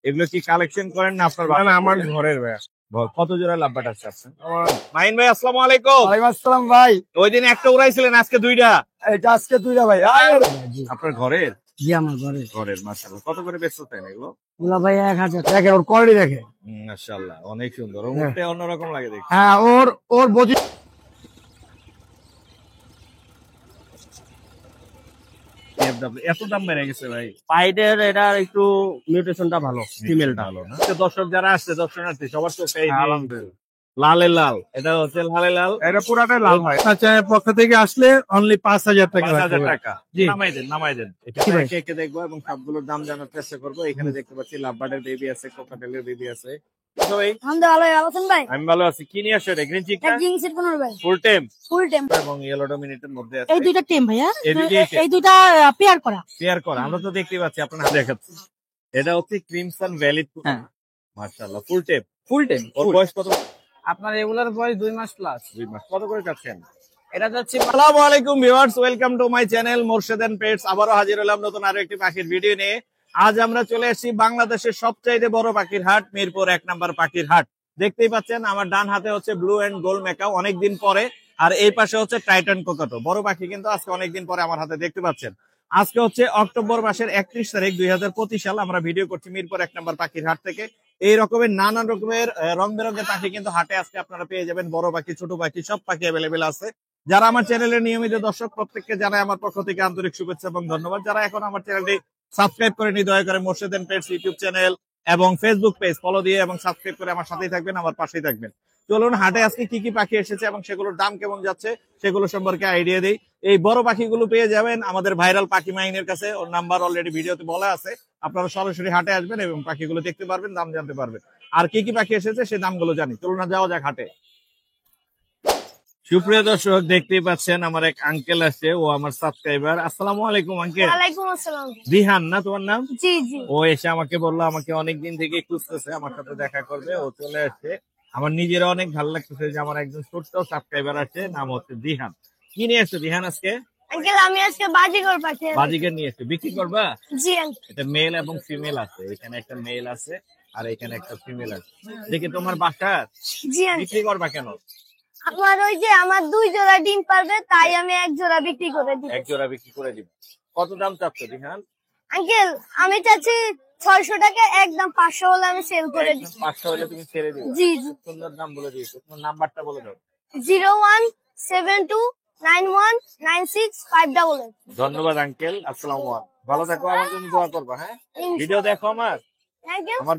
এগুলো কি কালেকশন করেন না আপনার? না আমার ঘরের ভাই। কত জোড়া লাভবাট আছে আপনার? মাইন ভাই আসসালামু আলাইকুম। ওয়ালাইকুম আসসালাম ভাই। ওই দিন একটা উড়াইছিলেন, আজকে দুইটা? এটা আজকে দুইটা ভাই। আপনার ঘরের? জি আমার ঘরের। ঘরের মাশাআল্লাহ। কত করে বেচতেন এগুলো? এগুলা ভাই 1000 টাকা। ওর কোয়ালিটি দেখে মাশাআল্লাহ অনেক সুন্দর, ওর মুখটা অন্যরকম লাগে দেখতে। হ্যাঁ ওর বডি এত দাম বেড়ে গেছে ভাই। পাইডের এটা একটু মিউটেশনটা ভালো, ফিমেলটা ভালো না? দর্শক যারা আসছে, দর্শনার্থী সবার চোখে এই লালে লাল, এটা হচ্ছে লালে লাল, এটা পুরাটাই লাল হয়। আচ্ছা পক্ষ থেকে আসলে অনলি 5000 টাকা। 5000 টাকা। জি নামাই দেন। এটা কে দেখবো এবং সবগুলোর দাম জানার চেষ্টা করবো। এখানে দেখতে পাচ্ছি লাভবার্ডের বেবি আছে, কোকাটেলের বেবি আছে। আমি ভালো আছি। কি নিয়ে আসছো? গ্রিন চিক ফুল টেম এবং ইয়েলো ডমিনেটের মধ্যে আছে। এই দুইটা টেম ভাইয়া, এই দুইটা পেয়ার করা। আমরা তো দেখতে পাচ্ছি, আপনার হাতে দেখাচ্ছি। এটা হচ্ছে ক্রিমসন ভ্যালি। মাশাআল্লাহ ফুল টেম। ওর বয়স কত? আপনার রেগুলার বয়স 2 মাস প্লাস। 2 মাস। কত করে যাচ্ছেন? এটা যাচ্ছে। আসসালামু আলাইকুম viewers, welcome to my channel Morshed and pets. আবারো হাজির হলাম নতুন আরো একটি পাখির ভিডিও নিয়ে। আজ আমরা চলে এসেছি বাংলাদেশের সবচাইতে বড় পাখির হাট, মিরপুর 1 নম্বর পাখির হাট। দেখতেই পাচ্ছেন আমার ডান হাতে হচ্ছে ব্লু এন্ড গোল্ড মেকাও, অনেকদিন পরে, আর এই পাশে হচ্ছে টাইটান কোকাটো। বড় পাখি কিন্তু আজকে অনেকদিন পরে আমার হাতে দেখতে পাচ্ছেন। আজকে হচ্ছে অক্টোবর মাসের 31 তারিখ 2025 সাল। আমরা ভিডিও করছি মিরপুর 1 নম্বর পাখির হাট থেকে। এই রকমের নানান রকমের রং বেরঙের পাখি কিন্তু হাটে আজকে আপনারা পেয়ে যাবেন। বড় পাখি, ছোট পাখি, সব পাখি অ্যাভেলেবেল আছে। যারা আমার চ্যানেলের নিয়মিত দর্শক, প্রত্যেককে জানাই আমার পক্ষ থেকে আন্তরিক শুভেচ্ছা এবং ধন্যবাদ। যারা এখন আমার চ্যানেলটি সাবস্ক্রাইব করেনি, দয়া করে Morshed and pets YouTube channel এবং ফেসবুক পেজ ফলো দিয়ে এবং সাবস্ক্রাইব করে আমার সাথেই থাকবেন, আমার পাশেই থাকবেন। চলুন হাটে আজকে কি কি পাখি এসেছে এবং সেগুলোর দাম কেমন যাচ্ছে সেগুলো সম্পর্কে আইডিয়া দেই। এই বড় পাখিগুলো পেয়ে যাবেন আমাদের ভাইরাল পাখি মাইনের কাছে। ওর নাম্বার অলরেডি ভিডিওতে বলা আছে। আপনারা সরাসরি হাটে আসবেন এবং পাখিগুলো দেখতে পারবেন, দাম জানতে পারবেন। আর কি কি পাখি এসেছে সেই দামগুলো জানি। চলুন না যাওয়া যাক হাটে। সুপ্রিয় দর্শক, দেখতেই পাচ্ছেন আমার এক আঙ্কেল আছে, ও আমার সাবস্ক্রাইবার। আসসালামু আলাইকুম আঙ্কেল। ওয়ালাইকুম আসসালাম। দিহান না তোমার নাম? জি জি। ও এসে আমাকে বললো আমাকে অনেকদিন থেকে খুঁজতেছে, আমার সাথে দেখা করবে। ও চলে আসছে। আমার নিজের অনেক ভালো লাগতেছে যে আমার একজন ছোট্ট সাবস্ক্রাইবার আছে, নাম হচ্ছে দিহান। কি নিয়ে এসছো দিহান আজকে? আঙ্কেল আমি আজকে বাজিগর পাখি। বাজিগর নিয়ে এসছো, বিক্রি করবা? জি আঙ্কেল। এটা মেল এবং ফিমেল আছে। এখানে একটা মেল আছে আর এখানে একটা ফিমেল আছে। দেখি তোমার বাসার। জি আঙ্কেল। বিক্রি করবা কেন? আমার ওই যে আমার 2 জোড়া ডিম পারবে, তাই আমি 1 জোড়া বিক্রি করে দিই। 1 জোড়া বিক্রি করে দিবে। কত দাম চাচ্ছ দিহান? আঙ্কেল আমি চাচ্ছি 600 টাকা, একদম 500 হলে আমি সেল করে দিই। 500 হলে তুমি ছেড়ে দিবে? জি জি। সুন্দর দাম বলে দিয়েছো। তোমার নাম্বারটা বলে দাও। 01729196588। ধন্যবাদ আঙ্কেল। আসসালামু আলাইকুম। ভালো থাকো, আমার জন্য দোয়া করবা। হ্যাঁ, ভিডিও দেখো আমার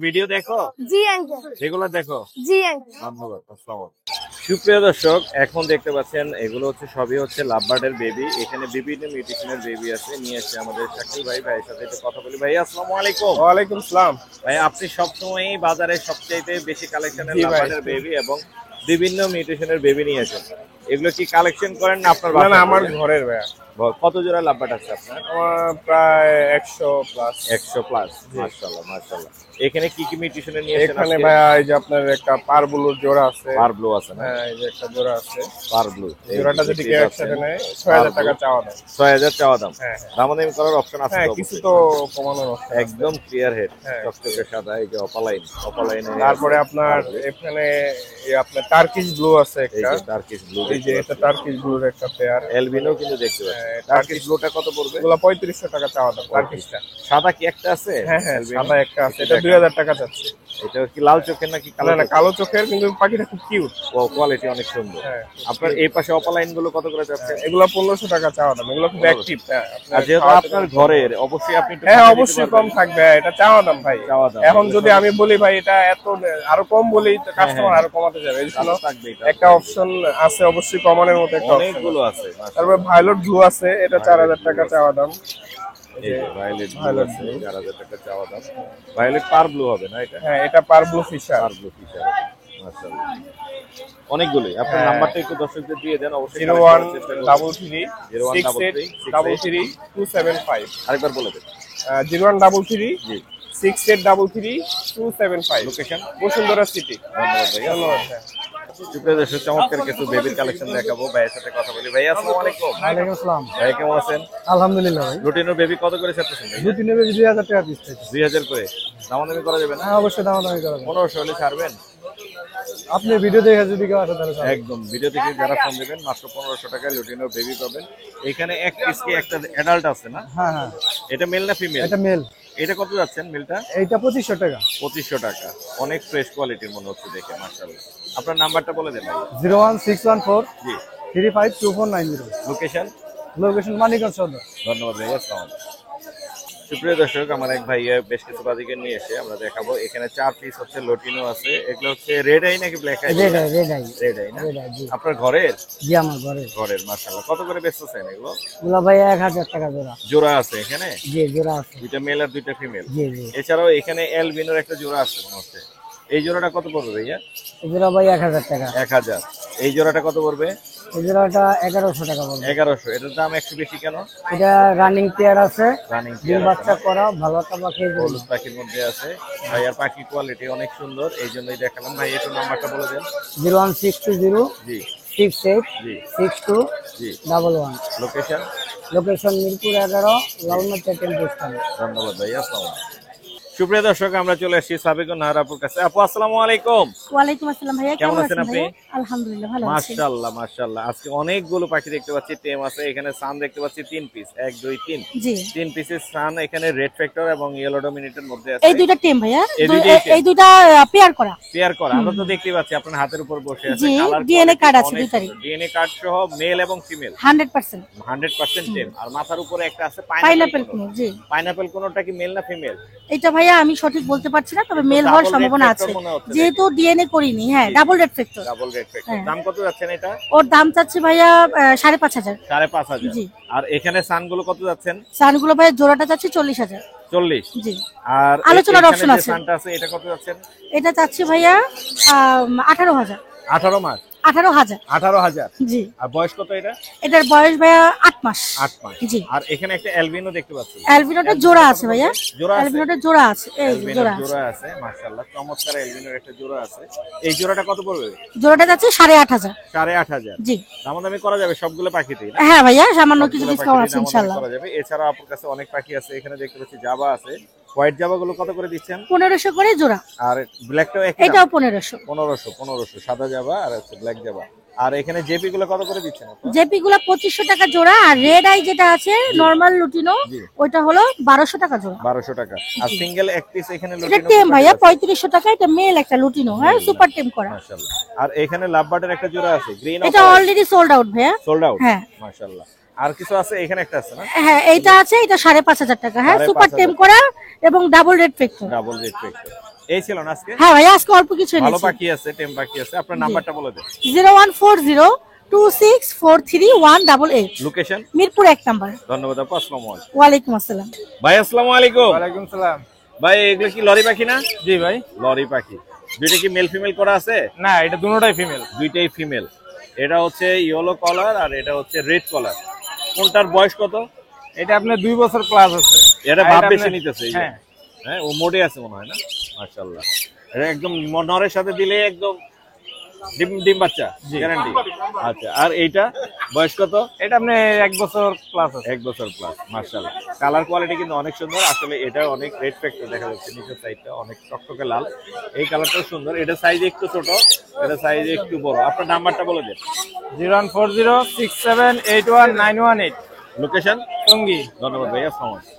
ভিডিও দেখো। জি আঙ্কেল। রেগুলার দেখো। জি আঙ্কেল। ধন্যবাদ। আসসালামু আলাইকুম। সুপ্রিয় দর্শক, এখন দেখতে পাচ্ছেন এগুলো হচ্ছে সবই হচ্ছে লাভবার্ডের বেবি। এখানে বিভিন্ন মিউটেশনের বেবি আছে। নিয়ে আসছে আমাদের শাকিল ভাইয়ের সাথে একটু কথা বলি। ভাই আসসালামু আলাইকুম। ওয়ালাইকুম আসসালাম। ভাই আপনি সবসময়ই বাজারে সবচাইতে বেশি কালেকশনের লাভবার্ডের বেবি এবং বিভিন্ন মিউটেশনের বেবি নিয়ে আসেন। এগুলো কি কালেকশন করেন না আপনার? না আমার ঘরের ভাই। কত জোড়া লাভবার্ড আছে আপনার? আমার প্রায় 100 প্লাস। 100 প্লাস। মাশাআল্লাহ মাশাআল্লাহ। এখানে কি কি মিউটেশনে নিয়ে আসেন? এখানে ভাই এই যে আপনার একটা পারব্লুর জোড়া আছে। পারব্লু আছে না? হ্যাঁ এই যে একটা জোড়া আছে পারব্লু। জোড়াটা যদি কেউ একসাথে নেয় 6000 টাকা চাওয়া দাম। 6000 চাওয়া দাম। হ্যাঁ দামাদামি করার অপশন আছে? হ্যাঁ কিছু তো কমানোর অপশন। একদম ক্লিয়ার হেড, চকচকে সাদা, এই যে অপালাইন। তারপরে আপনার এখানে আপনার টার্কিশ ব্লু আছে একটা। এই যে টার্কিশ ব্লু, এই যে এটা টার্কিশ ব্লুর একটা পেয়ার। এলবিনো কিন্তু দেখতে পাচ্ছেন। টার্কিশ ব্লুটা কত পড়বে? এগুলো 3500 টাকা চাওয়া দাম টার্কিশটা। সাদা কি একটা আছে? হ্যাঁ সাদা একটা আছে, এটা 2000 টাকা যাচ্ছে। এটা কি লাল চোখের নাকি কালো? না কালো চোখের, কিন্তু পাখিটা খুব কিউট। ও কোয়ালিটি অনেক সুন্দর। আপনার এই পাশে অপালাইন গুলো কত করে যাচ্ছে? এগুলো 1500 টাকা চাওয়া দাম। এগুলো খুব অ্যাক্টিভ। আর যেহেতু আপনার ঘরের, অবশ্যই আপনি অবশ্যই কম থাকবে। এটা চাওয়া দাম ভাই। এখন যদি আমি বলি ভাই এটা এত আরো কম বলি, কাস্টমার আরো কমাতে যাবে। এই জন্য একটা অপশন আছে, অবশ্যই কমানোর মতো একটা অনেকগুলো আছে। তারপরে ভায়োলেট ব্লু আছে, এটা 4000 টাকা চাওয়া দাম। ভায়োলেট ব্লু আছে 4000 টাকা চাওয়া দাম। ভায়োলেট পার ব্লু হবে না এটা? হ্যাঁ এটা পার ব্লু ফিশার। মাশাআল্লাহ অনেকগুলোই। আপনার নাম্বারটা একটু দর্শকদের দিয়ে দেন। অবশ্যই 01333683275। আরেকবার বলে দেন। 01333683275। Location Bashundhara city. ধন্যবাদ ভাই। ধন্যবাদ। সুপ্রিয় দর্শক, চমৎকার কিছু বেবির কালেকশন দেখাবো। ভাইয়ের সাথে কথা বলি। ভাই আসসালামু আলাইকুম। ওয়ালাইকুম আসসালাম। ভাই কেমন আছেন? আলহামদুলিল্লাহ ভাই। রুটিনের বেবি কত করে ছাড়তেছেন ভাই? দুটি নেবে 2000 টাকা পিস থেকে। 2000 করে দামাদামি করা যাবে না? হ্যাঁ অবশ্যই দামাদামি করা যাবে। 1500 হলে ছাড়বেন? আপনি ভিডিও দেখে যদি কেউ আসে তাহলে ছাড়বো। একদম ভিডিও থেকে যারা ফোন দিবেন মাত্র 1500 টাকায় লুটিনো বেবি পাবেন। এখানে এক পিস কি একটা অ্যাডাল্ট আছে না? হ্যাঁ হ্যাঁ, এটা মেল না ফিমেল? এটা মেল। এটা কত যাচ্ছেন মেলটা? এইটা 2500 টাকা। 2500 টাকা। অনেক ফ্রেশ কোয়ালিটির মনে হচ্ছে দেখে, মাশাআল্লাহ। আপনার নাম্বারটা বলে দেন ভাই। 01614 জি। 352490। লোকেশন? লোকেশন মানিকগঞ্জ সদর। ধন্যবাদ ভাই, আসসালামু আলাইকুম। সুপ্রিয় দর্শক, আমার এক ভাই বেশ কিছু বাজিকে নিয়ে এসে আমরা দেখাবো। এখানে 4 পিস হচ্ছে লটিনো আছে। এগুলো হচ্ছে রেড আই নাকি black eye? Red eye, red eye. Red eye না? রেড আই জি। আপনার ঘরের? জি আমার ঘরে। ঘরের, মাশাআল্লাহ। কত করে বেচতেছেন এগুলো? গুলা ভাই 1000 টাকা জোড়া। জোড়া আছে এখানে? জি জোড়া আছে। দুইটা মেল আর দুইটা ফিমেল। জি জি। এছাড়াও এখানে এলবিনোর একটা জোড়া আছে মনে হচ্ছে। এই জোড়াটা কত পড়বে ভাইয়া? এই জোড়া ভাই 1000 টাকা। 1000। এই জোড়াটা কত পড়বে? এই জোড়াটা 1100 টাকা পড়বে। 1100। এটার দাম একটু বেশি কেন? এটা রানিং পেয়ার আছে, রানিং ডিম বাচ্চা করা, ভালো একটা পাখি। হলুদ পাখির মধ্যে আছে ভাই, আর পাখির কোয়ালিটি অনেক সুন্দর, এই জন্যই দেখালাম ভাই। একটু নাম্বারটা বলে দেন। 01620 জি 68 জি 62 জি। 11। Location? Location Mirpur 11, Lalmatia temple স্থান। ধন্যবাদ ভাই, আসসালামু আলাইকুম। সুপ্রিয় দর্শক, আমরা চলে আসছি সাবিকুন নাহার আপুর কাছে। আপু আসসালামু আলাইকুম। ওয়ালাইকুম আসসালাম ভাইয়া, কেমন কেমন আছেন আছেন আপনি? ভাইয়া? আলহামদুলিল্লাহ ভালো আছি। মাশাআল্লাহ মাশাআল্লাহ। আজকে অনেকগুলো পাখি দেখতে পাচ্ছি, টেম আছে এখানে, সান দেখতে পাচ্ছি 3 পিস, 1 2 3। জি 3 পিসের সান এখানে রেড ফ্যাক্টর এবং ইয়েলো ডমিনেটের মধ্যে আছে। এই দুইটা টিম ভাইয়া, এই দুইটাই team? এই দুইটা পেয়ার করা। পেয়ার করা। আমরা তো দেখতেই পাচ্ছি আপনার হাতের উপর বসে আছে। জি, কালার DNA কার্ড আছে দুইটারই। ডিএনএ কার্ড সহ মেল এবং ফিমেল 100%। 100% টেম। আর মাথার উপরে একটা আছে পাইনাপেল কোন। জি পাইনাপেল কোনটা কি মেল না ফিমেল? এটা ভাইয়া আমি সঠিক বলতে পারছি না, তবে মেল হওয়ার সম্ভাবনা আছে যেহেতু ডিএনএ করিনি। হ্যাঁ double red factor. Double red factor. হ্যাঁ। দাম কত যাচ্ছেন এটা? ওর দাম চাচ্ছি ভাইয়া 5500। 5500। জি। আর এখানে সানগুলো কত যাচ্ছেন? সানগুলো ভাইয়া জোড়াটা চাচ্ছি 40000। 40। জি। আর আলোচনার এখানে option যে আছে। সানটা আছে এটা কত যাচ্ছেন? এটা চাচ্ছি ভাইয়া 18000। 18 মাস। 18000। 18000। জি। আর বয়স কত এটা? এটার বয়স ভাইয়া 8 মাস। 8 মাস। জি। আর এখানে একটা অ্যালবিনো দেখতে পাচ্ছি। অ্যালবিনোটা জোড়া আছে ভাইয়া। জোড়া আছে? অ্যালবিনোটা জোড়া আছে, এই যে অ্যালবিনোর জোড়া আছে। জোড়া আছে, মাশাআল্লাহ। চমৎকার অ্যালবিনোর একটা জোড়া আছে। এই জোড়াটা কত পড়বে? জোড়াটা যাচ্ছে 8500। 8500। জি। দামাদামি করা যাবে সবগুলো পাখিতেই না? হ্যাঁ ভাইয়া, সামান্য কিছু সবগুলো ডিসকাউন্ট পাখিতেই আছে দামাদামি ইনশাআল্লাহ। করা যাবে। এছাড়া আপনার কাছে অনেক পাখি আছে। এখানে দেখতে পাচ্ছি জাবা আছে। হোয়াইট জাবা গুলো কত করে দিচ্ছেন? 1500 করে জোড়া। আর ব্ল্যাকটাও একই দাম? এটাও 1500। 1500 সাদা জাবা আর হচ্ছে ব্ল্যাক জাবা। আর এখানে জেপি গুলো কত করে দিচ্ছেন আপনি? জেপি গুলা 2500 টাকা জোড়া, আর রেড আই যেটা আছে নরমাল লুটিনো জি। ওইটা হলো 1200 টাকা জোড়া। 1200 টাকা। আর সিঙ্গেল এক পিস এখানে এটা লুটিনো টেম কত ভাইয়া আছে? 3500 টাকা। এটা মেল একটা লুটিনো, হ্যাঁ সুপার টেম করা। মাশাআল্লাহ। আর এখানে লাভবার্ডের একটা জোড়া আছে, গ্রিন এটা অলরেডি সোল্ড আউট ভাইয়া। Sold out. হ্যাঁ। মাশাআল্লাহ। আর কিছু আছে? এখানে একটা আছে না? হ্যাঁ এইটা আছে, এটা 5500 টাকা। হ্যাঁ 5500 সুপার টেম করা এবং double red factor. Double red factor. এই ছিল না আজকে? হ্যাঁ ভাইয়া আজকে অল্প কিছু ভালো এনেছি। পাখি আছে, টেম পাখি আছে। আপনার নাম্বারটা বলে দেন। 01402643188। লোকেশন? মিরপুর 1 নাম্বার। ধন্যবাদ আপু, আসসালামু আলাইকুম। ওয়ালাইকুম আসসালাম। ভাই আসসালামু আলাইকুম। ওয়ালাইকুম সালাম। ভাই এগুলো কি লরি পাখি না? জি ভাই। লরি পাখি। দুইটা কি মেল ফিমেল করা আছে? না এটা দুটোটাই ফিমেল। দুইটাই ফিমেল। এটা হচ্ছে ইয়েলো কলার আর এটা হচ্ছে রেড কলার। কোনটার বয়স কত? এটা আপনার 2 বছর প্লাস আছে। এটা আর ভাব এটা বেশি আপনার- নিতেছে এই যে। হ্যাঁ। হ্যাঁ ও মোডে আছে মনে হয় না? মাশাআল্লাহ। এটা একদম নরের সাথে দিলে একদম ডিম ডিম বাচ্চা গ্যারান্টি। আচ্ছা, আর এইটা বয়স কত? এটা আপনি 1 বছর প্লাস আছে। 1 বছর প্লাস। মাশাআল্লাহ। কালার কোয়ালিটি কিন্তু অনেক সুন্দর। আসলে এটা অনেক রেড ফ্যাক্টর দেখা যাচ্ছে, নিচের সাইডটা অনেক টকটকে লাল। এই কালারটাও সুন্দর। এটা সাইজ একটু ছোট, এটা সাইজ একটু বড়। আপনার নাম্বারটা বলে দেন। 01406781918। লোকেশন? টঙ্গী। ধন্যবাদ ভাইয়া, আসসালামু আলাইকুম।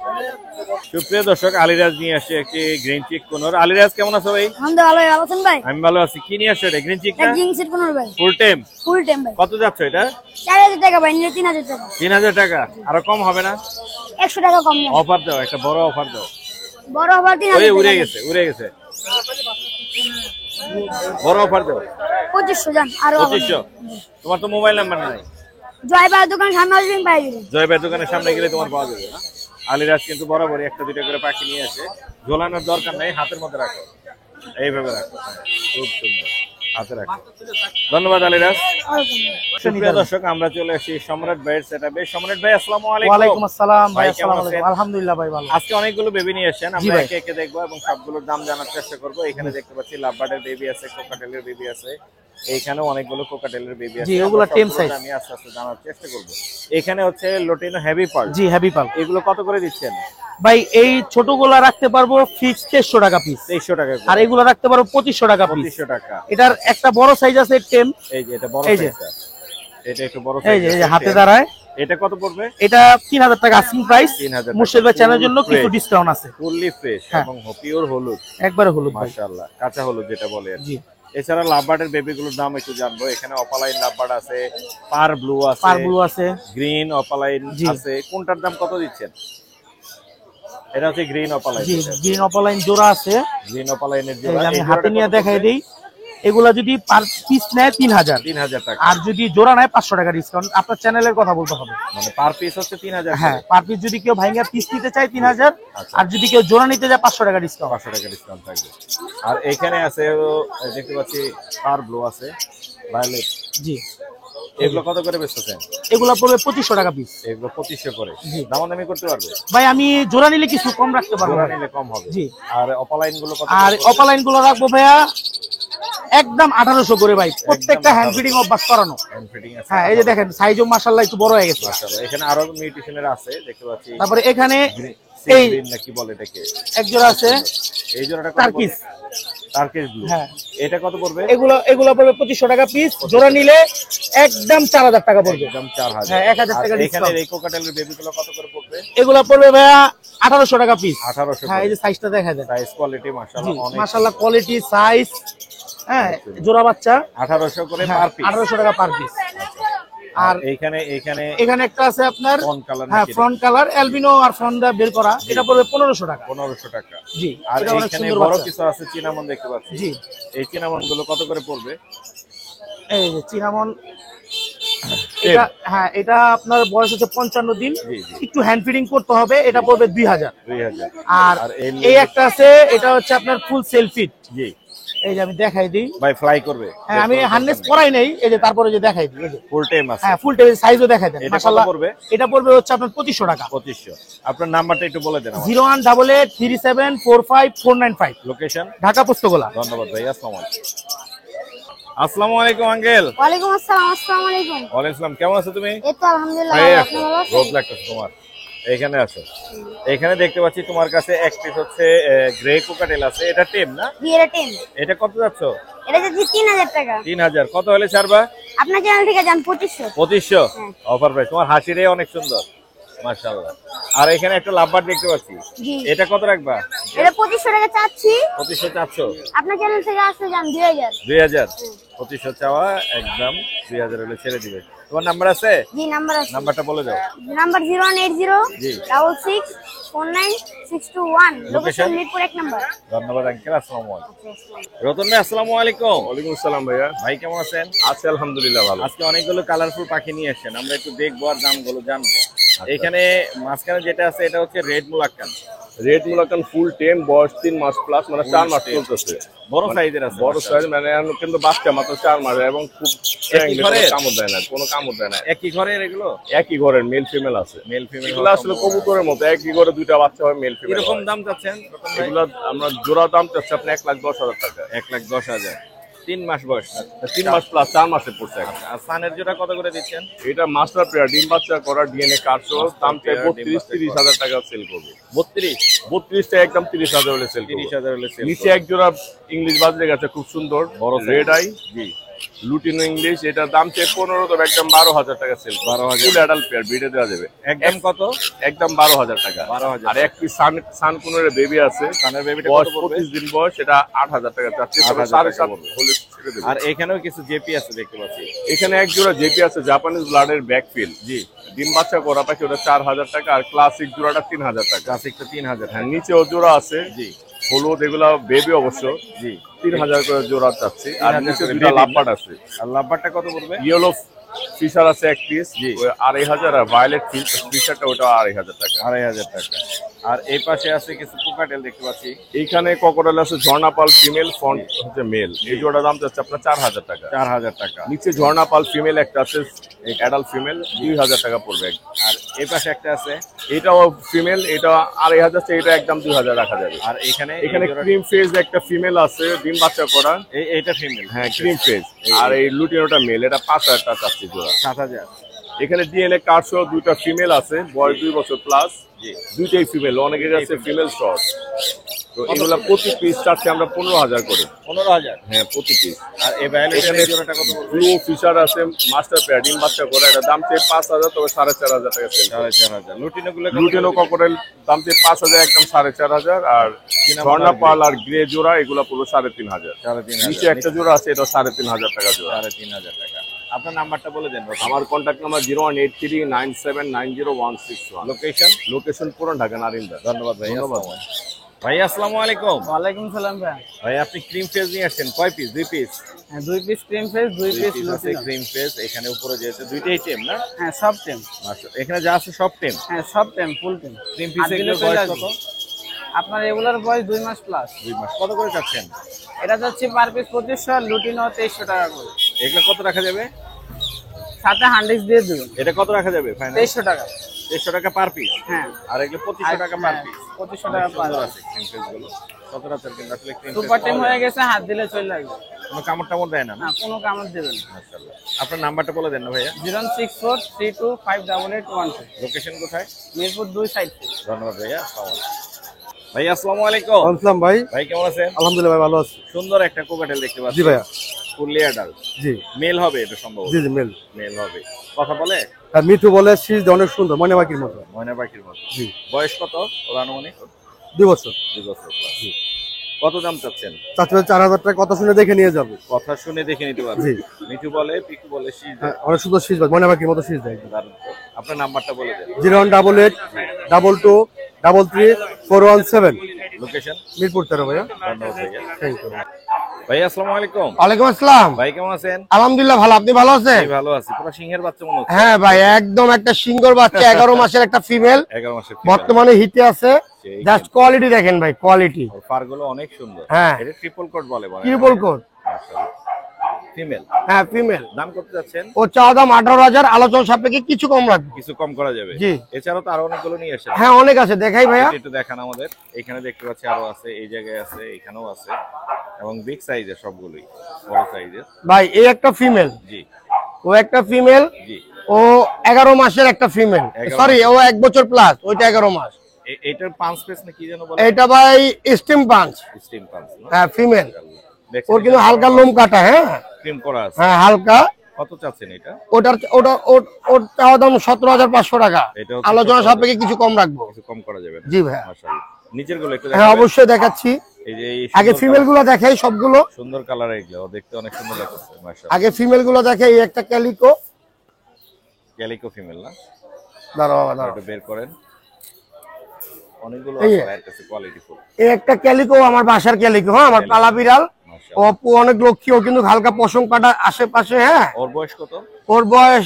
সুপ্রিয় দর্শক, আলিরাজ নিয়ে আসছে একটি গ্রিন চিক কোনর। আলিরাজ কেমন আছো ভাই? আমাদের ভালো ভালো আছেন ভাই? আমি ভালো আছি। কি নিয়ে আসছো এটা? গ্রিন চিকটা? জিংসের কোন ভাই? Full time? ফুল টাইম ভাই। কত যাচ্ছে এটা? 4000 টাকা ভাই, নিলে 3000 টাকা। 3000 টাকা। আরো কম হবে না? 100 টাকা কম নেন। অফার দাও, একটা বড় অফার দাও। বড় হবার ওই 3000 উড়ে টাকা। গেছে, উড়ে গেছে। বড় অফার দাও। 2500 জান আরো 2500। তোমার তো মোবাইল নাম্বার নাই। জয়বার দোকান সামনে আসবেন পাই দিবেন। জয় ভাই দোকানের সামনে গেলে তোমার পাওয়া যাবে না? আলিরাজ কিন্তু বরাবরই একটা দুইটা করে পাখি নিয়ে আসে। ঝোলানোর দরকার নেই, হাতের মধ্যে রাখো, এইভাবে রাখো। খুব সুন্দর, হাতে রাখো। ধন্যবাদ আলিরাজ। সুপ্রিয় দর্শক, আমরা চলে আসি সম্রাট ভাইয়ের সেটআপে। সম্রাট ভাই আসসালামু আলাইকুম। ওয়ালাইকুম আসসালাম ভাই। ভাই, কেমন আসসালামু আছেন? আলাইকুম। আলহামদুলিল্লাহ ভাই ভালো। আজকে অনেকগুলো বেবি নিয়ে এসেছেন, জি আমরা ভাই। একে একে দেখবো এবং সবগুলোর দাম জানার চেষ্টা করবো। এখানে দেখতে পাচ্ছি লাভবার্ডের বেবি আছে, কোকাটেলের বেবি আছে, এখানে অনেকগুলো কোকাটেলের বেবি আছে, জি, ওগুলো টেম সাইজ। আমি আস্তে আস্তে জানার চেষ্টা করব। এখানে হচ্ছে লুটিনো হেভি পার্ল। জি, হেভি পাল। এগুলো কত করে দিচ্ছেন ভাই এই ছোটগুলা রাখতে পারবো ফিক্স 2300 টাকা পিস। 2300 টাকা করে। আর এগুলো রাখতে পারবো 2500 টাকা পিস। 2500 টাকা। এটার একটা বড় সাইজ আছে টেম, এই যে এটা বড় এই যে। সাইজটা, এটা একটু বড় এই সাইজ, যে হাতে দাঁড়ায়। এটা কত পড়বে? এটা 3000 টাকা আস্কিং প্রাইস। 3000 টাকা। মুর্শিদ ভাই চ্যানেলের জন্য Full কিছু fresh। ডিসকাউন্ট আছে। ফুললি ফ্রেশ হ্যাঁ। এবং পিওর হলুদ, একবারে হলুদ ভাই। মাশাআল্লাহ, কাঁচা হলুদ যেটা বলে আর কি। জি। এছাড়া লাভবার্ডের বেবিগুলোর দাম একটু জানবো। এখানে অপালাইন লাভবার্ড আছে, পার ব্লু আছে, পার ব্লু আছে, গ্রিন অপালাইন জি। আছে। কোনটার দাম কত দিচ্ছেন? এটা হচ্ছে গ্রিন অপালাইন। জি, গ্রিন অপালাইন জোড়া আছে। গ্রিন অপালাইনের এই জোড়া। যে আমি এই হাতে জোড়াটা নিয়ে কত দেখাই পড়বে? দেই। এগুলা যদি পার পিস নেয় 3000, 3000 টাকা। আর যদি জোড়া নেয় 500 টাকা ডিসকাউন্ট। আপনার চ্যানেলের কথা বলতে হবে। মানে পার পিস হচ্ছে 3000 হ্যাঁ, পার পিস যদি কেউ ভাঙা পিস নিতে চায় 3000, আচ্ছা। আর যদি কেউ জোড়া নিতে যায় 500 টাকা ডিসকাউন্ট। 500 টাকা ডিসকাউন্ট থাকবে। আর এখানে আছে দেখতে পাচ্ছি পার ব্লু আছে, ভায়োলেট। জি, এগুলো কত করে বেচতেছেন? এগুলা পড়বে 2500 টাকা পিস। এগুলো 2500 করে। জি। দামাদামি করতে পারবে? ভাই আমি জোড়া নিলে কিছু কম রাখতে পারবো জোড়া ভাই। নিলে কম হবে। জি। আর অপালাইন গুলো কত? আর অপালাইন গুলো রাখবো ভাইয়া একদম 1800 করে ভাই, প্রত্যেকটা হ্যান্ড ফিডিং অভ্যাস করানো। হ্যান্ড ফিটিং আছে। হ্যাঁ, এই যে দেখেন সাইজও মাশাআল্লাহ একটু বড় হয়ে গেছে। মাশাআল্লাহ। এখানে আরো মিউটেশনের আছে দেখতে পাচ্ছি। তারপরে এখানে এই এই গ্রিন নাকি বলে এটাকে, এক জোড়া আছে এই জোড়াটা কত টার্কিস। পড়বে? Turkish blue. হ্যাঁ। এটা কত পড়বে? এগুলো পড়বে 2500 টাকা পিস। জোড়া নিলে একদম 4000 টাকা পড়বে। একদম 4000। হ্যাঁ, 1000 টাকা আর এখানে ডিসকাউন্ট। এই কোকাটেলের বেবিগুলো কত করে পড়বে? এগুলো পড়বে ভাইয়া 1800 টাকা পিস। 1800 হ্যাঁ, এই যে সাইজটা দেখা দেন। সাইজ কোয়ালিটি জি, মাশাআল্লাহ অনেক। মাশাআল্লাহ কোয়ালিটি সাইজ। হ্যাঁ, জোড়া বাচ্চা 1800 করে হ্যাঁ, পার পিস। 1800 টাকা পার পিস। আর আর এখানে একটা আছে আপনার ফ্রন্ট কালার হ্যাঁ, ফ্রন্ট কালার অ্যালবিনো আর ফ্রন্ট দা বের করা, এটা পড়বে 1500 টাকা। 1500 টাকা। জি, আর এটা অনেক এখানে সুন্দর বড় বাচ্চা। কিছু আছে চিনামন দেখতে পাচ্ছি। জি, এই চিনামন গুলো কত করে পড়বে? এই যে চিনামন, এটা হ্যাঁ, এটা আপনার বয়স হচ্ছে 55 দিন। জি, জি। একটু হ্যান্ড ফিডিং করতে হবে, এটা পড়বে 2000। 2000। আর আর এই একটা আছে, এটা হচ্ছে আপনার ফুল সেলফিট। জি এই যে আমি দেখাই দিই। ভাই, ফ্লাই করবে? হ্যাঁ, আমি হার্নেস পরাই নাই, এই যে তারপরে যে দেখাই দিই। এই যে ফুল টাইম আছে। হ্যাঁ, ফুল টেবিল সাইজও দেখাই দেন। এটা কত মাশাআল্লাহ পড়বে? এটা পড়বে হচ্ছে আপনার 2500 টাকা। 2500। আপনার নাম্বারটা একটু বলে দেন আমার। 01883745495, লোকেশন? ঢাকা পোস্তগোলা। ধন্যবাদ ভাই। আসসালামু আলাইকুম আঙ্কেল। ওয়ালাইকুম আসসালাম। আসসালামু আলাইকুম। ওয়ালাইকুম আসসালাম। কেমন আছো তুমি? এই তো আলহামদুলিল্লাহ এই ভালো। আছো? আপনি ভালো আছেন? রোদ লাগতেছে তোমার। এখানে আছো। এখানে দেখতে পাচ্ছি তোমার কাছে এক পিস হচ্ছে গ্রে কোকাটেল আছে। এটা টেম না? বিয়ের টেম। এটা কত যাচ্ছ? এটা যাচ্ছে 3000 টাকা। 3000। কত হলে ছাড়বা? আপনার চ্যানেল থেকে যান 2500। 2500 হ্যাঁ। Offer price. তোমার হাসিটাই অনেক সুন্দর, মাশাআল্লাহ। আর এখানে একটা লাভবার্ড দেখতে পাচ্ছি। জি। এটা কত রাখবা? এটা 2500 টাকা চাচ্ছি। 2500 চাচ্ছ? আপনার চ্যানেল থেকে আসতে যান 2000। 2000। 2500 চাওয়া, একদম 2000 হলে ছেড়ে দিবে। তোমার নাম্বার আছে? জি, নাম্বার আছে। নাম্বারটা বলে দাও। নাম্বার 0180 জি। 6649 লোকেশন মিরপুর 1 নাম্বার। ধন্যবাদ আঙ্কেল। আসসালামু আলাইকুম। রতন ভাই আসসালামু আলাইকুম। ওয়ালাইকুম আসসালাম ভাইয়া। ভাই কেমন আছেন? আছে আলহামদুলিল্লাহ ভালো। আজকে অনেকগুলো কালারফুল পাখি নিয়ে এসেছেন, আমরা একটু দেখবো আর দামগুলো জানবো। এখানে মাঝখানে যেটা আছে এটা হচ্ছে রেড মুলাক্কান। রেড মুলাকান ফুল টেম, বয়স 3 মাস প্লাস, মানে 4 মাস চলতেছে। বড় সাইজের আছে, বড় সাইজ, মানে এখন কিন্তু বাচ্চা মাত্র 4 মাস এবং খুব একই ঘরের? কামড় দেয় না, কোনো কামড় দেয় না। একই ঘরের এগুলো? একই ঘরের মেল ফিমেল আছে। মেল ফিমেল এগুলো আসলে কবুতরের মতো, একই ঘরে দুইটা বাচ্চা হয়, মেল ফিমেল। কিরকম দাম চাচ্ছেন রতন ভাই? এগুলো আমরা জোড়া দাম চাচ্ছি আপনি 1,10,000 টাকা। 1,10,000। 3 মাস বয়স। 3 মাস প্লাস, 4 মাসে পড়ছে এখন। আর সানের জোড়া কত করে দিচ্ছেন? এটা মাস্টার পেয়ার, ডিম বাচ্চা করা, ডিএনএ কার্ডসহ, দাম চাই pair, ডিম 32-30,000 টাকা সেল করবে। 32? 32 টা একদম 30,000 হলে সেল করবে। 30,000 হলে sell নিচে এক জোড়া ইংলিশ বাজরে গেছে, খুব সুন্দর বড় রেড আই, জি। লুটিনো ইংলিশ, এটা দাম চাই 15, তবে একদম 12,000 টাকা সেল। 12,000 ফুল অ্যাডাল্ট পেয়ার, বিডে দেওয়া যাবে একদম কত? একদম 12,000 টাকা। 12,000 আর এক পিস সানকুনের বেবি আছে, সানের বেবিটা বয়স কত পড়বে? 25 দিন বয়স, এটা 8,000 টাকা চাচ্ছি, তবে 8,000 টাকা 7.5 পড়বে। হলে ছেড়ে দেবে। আর এখানেও কিছু জেপি আছে দেখতে পাচ্ছি। এখানে এক জোড়া জেপি আছে, জাপানিজ ব্লাডের ব্যাকফিল, জি। ডিম বাচ্চা করা পাখি, ওটা 4,000 টাকা। আর ক্লাসিক জোড়াটা 3,000 টাকা। ক্লাসিকটা 3000। হ্যাঁ, নিচেও জোড়া আছে, জি হলুদ, এগুলা বেবি অবশ্য, জি। 3,000 করে জোড়া চাচ্ছি। আর 3,000 নিচে করে দুটা baby লাভবার্ড আছে। আর লাভবারটা কত পড়বে? ইয়েলো ফিশার আছে এক পিস, জি। 2,500। আর ভায়োলেট ফিশারটা, ওটা 2,500 টাকা। 2,500 টাকা। আর এই পাশে আছে কিছু কোকাটেল দেখতে পাচ্ছি। এইখানে ককোডাইল আছে, ঝর্ণাপাল ফিমেল, ফন্ট হচ্ছে মেল। এই জোড়া দাম চাচ্ছে আপনার 4,000 টাকা। 4,000 টাকা। নিচে ঝর্ণাপাল ফিমেল একটা আছে, অ্যাডাল্ট ফিমেল, 2,000 টাকা পড়বে। আর এই পাশে একটা আছে, এটাও ফিমেল, এটা 2500, এটা একদম 2000 রাখা যাবে। আর এখানে ক্রিম ফেজ একটা ফিমেল আছে, ডিম বাচ্চা করা। এইটা ফিমেল, হ্যাঁ ক্রিম ফেজ। আর এই লুটিনোটা মেল, এটা 5000 টাকা চাচ্ছি জোড়া। 7000। এখানে ডিএনএ কার্ড সহ দুইটা ফিমেল আছে, বয়স 2 বছর প্লাস, দুইটাই ফিমেল, অনেকের কাছে ফিমেল শর্ট। তো এগুলা প্রতি পিস চাচ্ছি আমরা 15000 করে। 15000? হ্যাঁ প্রতি পিস। আর এই ভায়োলেটের জোড়াটা কত? ব্লু ফিশার আছে, মাস্টার পেয়ার, ডিম বাচ্চা করা, এটা দাম চেয়ে 5000, তবে 4500 টাকা সেল। 4500। লুটিনো গুলো? লুটিনো ককটেল দাম চেয়ে 5000, একদম 4500। আর ঝর্ণা পাল আর গ্রে জোড়া এগুলা পুরো 3500। 3500। নিচে একটা জোড়া আছে, এটা 3500 টাকা জোড়া। 3500 টাকা। আপনার নাম্বারটা বলে দেন। আমার কন্ট্যাক্ট নাম্বার 01839790161। লোকেশন পুরান ঢাকা, নারিন্দা। ধন্যবাদ ভাই। ভাই আসসালামু আলাইকুম। ওয়ালাইকুম সালাম ভাই। ভাই আপনি ক্রিম ফেজ নিয়ে আসছেন কয় পিস? 2 পিস? হ্যাঁ 2 পিস ক্রিম ফেস, 2 পিস আছে ক্রিম ফেজ। এখানে উপরে যেহেতু দুইটাই টেম না? হ্যাঁ সব টেম। আচ্ছা, এখানে যা আছে সব টেম? হ্যাঁ সব টেম, ফুল টেম। ক্রিম পিস এগুলোর বয়স কত? আপনার এগুলোর বয়স 2 মাস প্লাস। 2 মাস। কত করে চাচ্ছেন? এটা যাচ্ছে পার পিস 2500, লুটিনো 2300 টাকা করে। এগুলো কত রাখা যাবে? সাথে হ্যান্ডিক্স দিয়ে দেবেন। এটা কত রাখা যাবে ফাইনাল? 2300 টাকা। 2300 টাকা পার পিস? হ্যাঁ। আর এগুলো 2500 টাকা পার পিস? 2500 টাকা পার পিস আছে ক্রিম ফেজ গুলো। সচরাচর কিন্তু আসলে ক্রিম ফেজ সুপার টেম হয়ে গেছে, হাত দিলে চলে লাগবে। কোনো কামড় টামড় দেয় না? না কোনো কামড় দেবেন না। মাশাআল্লাহ। আপনার নাম্বারটা বলে দেন না ভাইয়া। 06432588812। লোকেশন কোথায়? মিরপুর 2 সাইড। ধন্যবাদ ভাইয়া। ভাই আসসালামু আলাইকুম। আসসালাম ভাই। ভাই কেমন আছেন? আলহামদুলিল্লাহ ভাই, ভালো আছি। সুন্দর একটা কোকাটেল দেখতে পাচ্ছি। জি ভাইয়া। Fully adult? জি মেল হবে এটা সম্ভবত? জি জি মেল। মেল হবে। কথা বলে? আর মিঠু বলে শীষ অনেক সুন্দর, মনে পাখির মতো। ময়না পাখির মতো। জি। বয়স কত ওর আনুমানিক? 2 বছর। 2 বছর প্লাস। কত দাম চাচ্ছেন? চাচ্ছি 4000 টাকা, কথা শুনে দেখে নিয়ে যাবে। কথা শুনে দেখে নিতে পারবে। জি। মিঠু বলে, পিকু বলে, শীষ দেয়। হ্যাঁ, অনেক সুন্দর শীষ, মনে পাখির মতো শীষ দেয়। দারুণ। আপনার নাম্বারটা বলে দেন। 01888222417। লোকেশন? মিরপুর 13 ভাইয়া। ধন্যবাদ ভাইয়া। Thank you. ভাই আসসালামু আলাইকুম। ওয়ালাইকুম আসসালাম। ভাই কেমন আছেন? আলহামদুলিল্লাহ ভালো, আপনি ভালো আছেন? আমি ভালো আছি। পুরো সিংহের বাচ্চা মনে হচ্ছে। হ্যাঁ ভাই, একদম একটা সিংহর বাচ্চা, 11 মাসের একটা ফিমেল, 11 মাসের। বর্তমানে হিটে আছে। জাস্ট কোয়ালিটি দেখেন ভাই, কোয়ালিটি। ওর ফার গুলো অনেক সুন্দর। হ্যাঁ। এটা ট্রিপল কোট বলে। Triple coat. ফিমেল। হ্যাঁ ফিমেল। দাম কত যাচ্ছেন? ও চাওয়া দাম 18,000, আলোচনা সাপেক্ষে কিছু কম রাখবো। কিছু কম করা যাবে? জি। এছাড়াও তো আরো অনেকগুলো নিয়ে আসেন। হ্যাঁ অনেক আছে, দেখাই ভাইয়া। একটু দেখান আমাদের। এখানে দেখতে পাচ্ছি আরো আছে, এই জায়গায় আছে, এখানেও আছে, এবং বিগ সাইজের সবগুলোই, বড় সাইজের। ভাই এই একটা ফিমেল, জি ও একটা ফিমেল, জি। ও 11 মাসের একটা ফিমেল, 11 সরি ও 1 বছর প্লাস, ওইটা 11 মাস। এটার পাঁচ পিস না কি যেন বলে? এটা ভাই স্টিম পাঞ্চ। স্টিম পাঁচ না? হ্যাঁ ফিমেল। দেখছেন ওর কিন্তু হালকা লোম কাটা। হ্যাঁ ক্রিম করা আছে। হ্যাঁ হালকা। কত চাচ্ছেন এটা? ওর চাওয়া দাম 17,500 টাকা। এটা হচ্ছে আলোচনা সাপেক্ষে কিছু কম রাখবো। কিছু কম করা যাবে না? জি ভাইয়া। মাশাআল্লাহ। নিচের গুলো একটু হ্যাঁ দেখাবেন? অবশ্যই দেখাচ্ছি। এই যে এই আগে সুন্দর ফিমেল গুলো দেখাই সবগুলো। সুন্দর কালার, এগুলো দেখতে অনেক সুন্দর লাগছে। মাশাআল্লাহ। আগে ফিমেল গুলো দেখাই। এই একটা ক্যালিকো। ক্যালিকো ফিমেল না? দাঁড়াও বাবা দাঁড়াও। এটা বের করেন। অনেকগুলো এই আছে যে। ভাইয়ের কাছে, কোয়ালিটি ফুল। এই একটা ক্যালিকো, আমার বাসার ক্যালিকো। হ্যাঁ আমার পালা বিড়াল। ও মাশাআল্লাহ। অনেক লক্ষ্মী, ও কিন্তু হালকা পশম কাটা আশেপাশে। হ্যাঁ ওর বয়স কত? ওর বয়স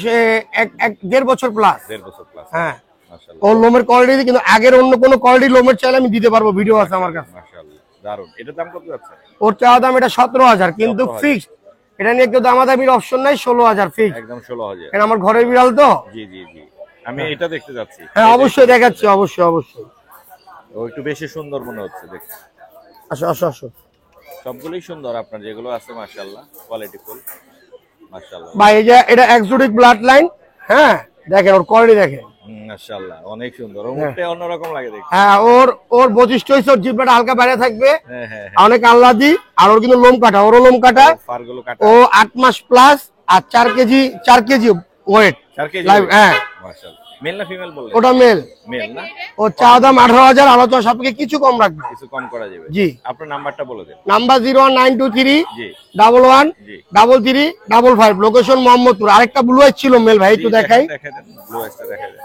1.5 বছর প্লাস। 1.5 বছর প্লাস। হ্যাঁ মাশাআল্লাহ। ওর লোমের কোয়ালিটি কিন্তু আগের অন্য কোনো কোয়ালিটি লোমের চাইলে আমি দিতে পারবো, ভিডিও আছে আমার কাছে। মাশাআল্লাহ, দারুন। এটার দাম কত যাচ্ছে? ওর চাওয়া দাম এটা 17,000, কিন্তু 17,000 ফিক্সড। এটা নিয়ে কেউ দামাদামির অপশন নাই, 16,000 ফিক্সড। একদম 16,000। এটা আমার ঘরের বিড়াল তো। জি জি জি। আমি এটা দেখতে যাচ্ছি। হ্যাঁ অবশ্যই দেখাচ্ছি, অবশ্যই অবশ্যই। ও একটু বেশি সুন্দর মনে হচ্ছে দেখতে। আসো আসো আসো সবগুলোই সুন্দর আপনার যেগুলো আছে, মাশাআল্লাহ, কোয়ালিটি ফুল। মাশাআল্লাহ। ভাই, এই যে এটা এক্সোটিক ব্লাড লাইন। হ্যাঁ দেখেন ওর কোয়ালিটি দেখেন। মাশাআল্লাহ, অনেক সুন্দর। ওর মুখটা অন্যরকম লাগে দেখতে। হ্যাঁ ওর বৈশিষ্ট্য হচ্ছে ওর জিহ্বাটা হালকা বাইরে থাকবে, হ্যাঁ হ্যাঁ। অনেক আহ্লাদি। আর ওর কিন্তু লোম কাটা, ওরও লোম কাটা। ফার গুলো কাটা। ও 8 মাস প্লাস, আর 4 কেজি ওয়েট। 4 কেজি। হ্যাঁ মাশাআল্লাহ। মেল না ফিমেল বললেন? ওটা মেল। মেল না? ও চাওয়া দাম 18,000, আলোচনা সাপেক্ষে কিছু কম রাখবে। কিছু কম করা যাবে? জি। আপনার নাম্বারটা বলে দেন। নাম্বার 01923 জি 11 জি। 3355। লোকেশন মোহাম্মদপুর। আরেকটা ব্লু আইস ছিল মেল ভাই, একটু দেখাই। দেখাই দেন, ব্লু আইসটা দেখাই দেন।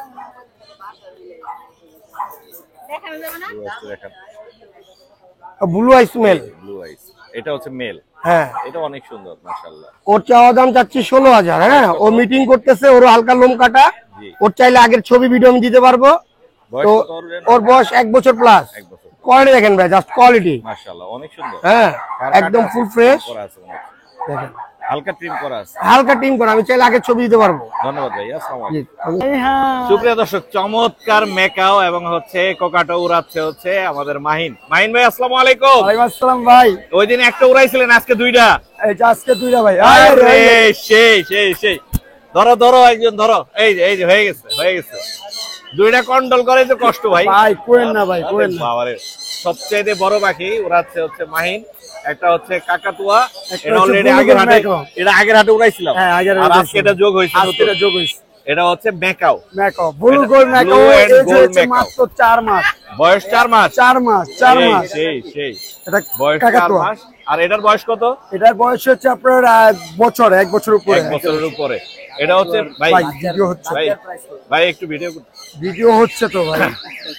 ব্লু আইসটা দেখান। Blue eyes male. ব্লু আইস, এটা হচ্ছে মেল। হ্যাঁ এটা অনেক সুন্দর মাশাআল্লাহ। ওর চাওয়া দাম চাচ্ছি 16,000। হ্যাঁ ও মিটিং করতেছে, ওর হালকা লোম কাটা। জি। ওর চাইলে আগের ছবি ভিডিও আমি দিতে পারবো। বয়স তো কত ওর? ওর বয়স 1 বছর প্লাস। 1 বছর। কোয়ালিটি দেখেন ভাই, জাস্ট কোয়ালিটি। মাশাআল্লাহ, অনেক সুন্দর। হ্যাঁ আর একদম কাটা ফুল আছে, ফ্রেশ করা আছে মনে হচ্ছে। দেখেন। হালকা ট্রিম করা আছে। হালকা টিম করা, আমি চাইলে আগে ছবি দিতে পারবো। ধন্যবাদ ভাই, আসসালামু আলাইকুম। সুপ্রিয় দর্শক, চমৎকার মেকাও এবং হচ্ছে কোকাটো উড়াচ্ছে হচ্ছে আমাদের মাহিন। মাহিন ভাই আসসালামু আলাইকুম। ওয়ালাইকুম আসসালাম ভাই। ওই দিন একটা উড়াইছিলেন, আজকে দুইটা। এই যে আজকে দুইটা ভাই। আরে সেই সেই সেই, ধরো ধরো একজন ধরো। এই যে এই যে হয়ে গেছে হয়ে গেছে। দুইটা কন্ট্রোল করে তো কষ্ট ভাই। ভাই কোয়েন না ভাই, কোয়েন না। বাবারে, সবচেয়ে বড় পাখি উড়াচ্ছে হচ্ছে মাহিন। একটা হচ্ছে কাকাতুয়া, একটা এটা হচ্ছে অলরেডি বুলুগুল আগের হাটে, ম্যাকাও। এটা আগের হাটে উড়াইছিলাম। হ্যাঁ, আগের আর হাটে আজকে এটা যোগ হয়েছে, আজকে এটা যোগ হইছে। এটা হচ্ছে macaw. Macaw, blue gold macaw, Blue and এই যে gold হচ্ছে ম্যাকাও। মাত্র 4 মাস। বয়স 4 মাস। 4 মাস, 4 সেই, মাস। সেই সেই এটা বয়স 4 কাকাতুয়া। মাস। আর এটার বয়স কত? এটার বয়স হচ্ছে আপনার বছর, 1 বছর উপরে। 1 বছরের উপরে। এটা হচ্ছে ভাই, ভাই ভিডিও হচ্ছে, ভাই ভাই একটু ভিডিও ভিডিও হচ্ছে তো ভাই।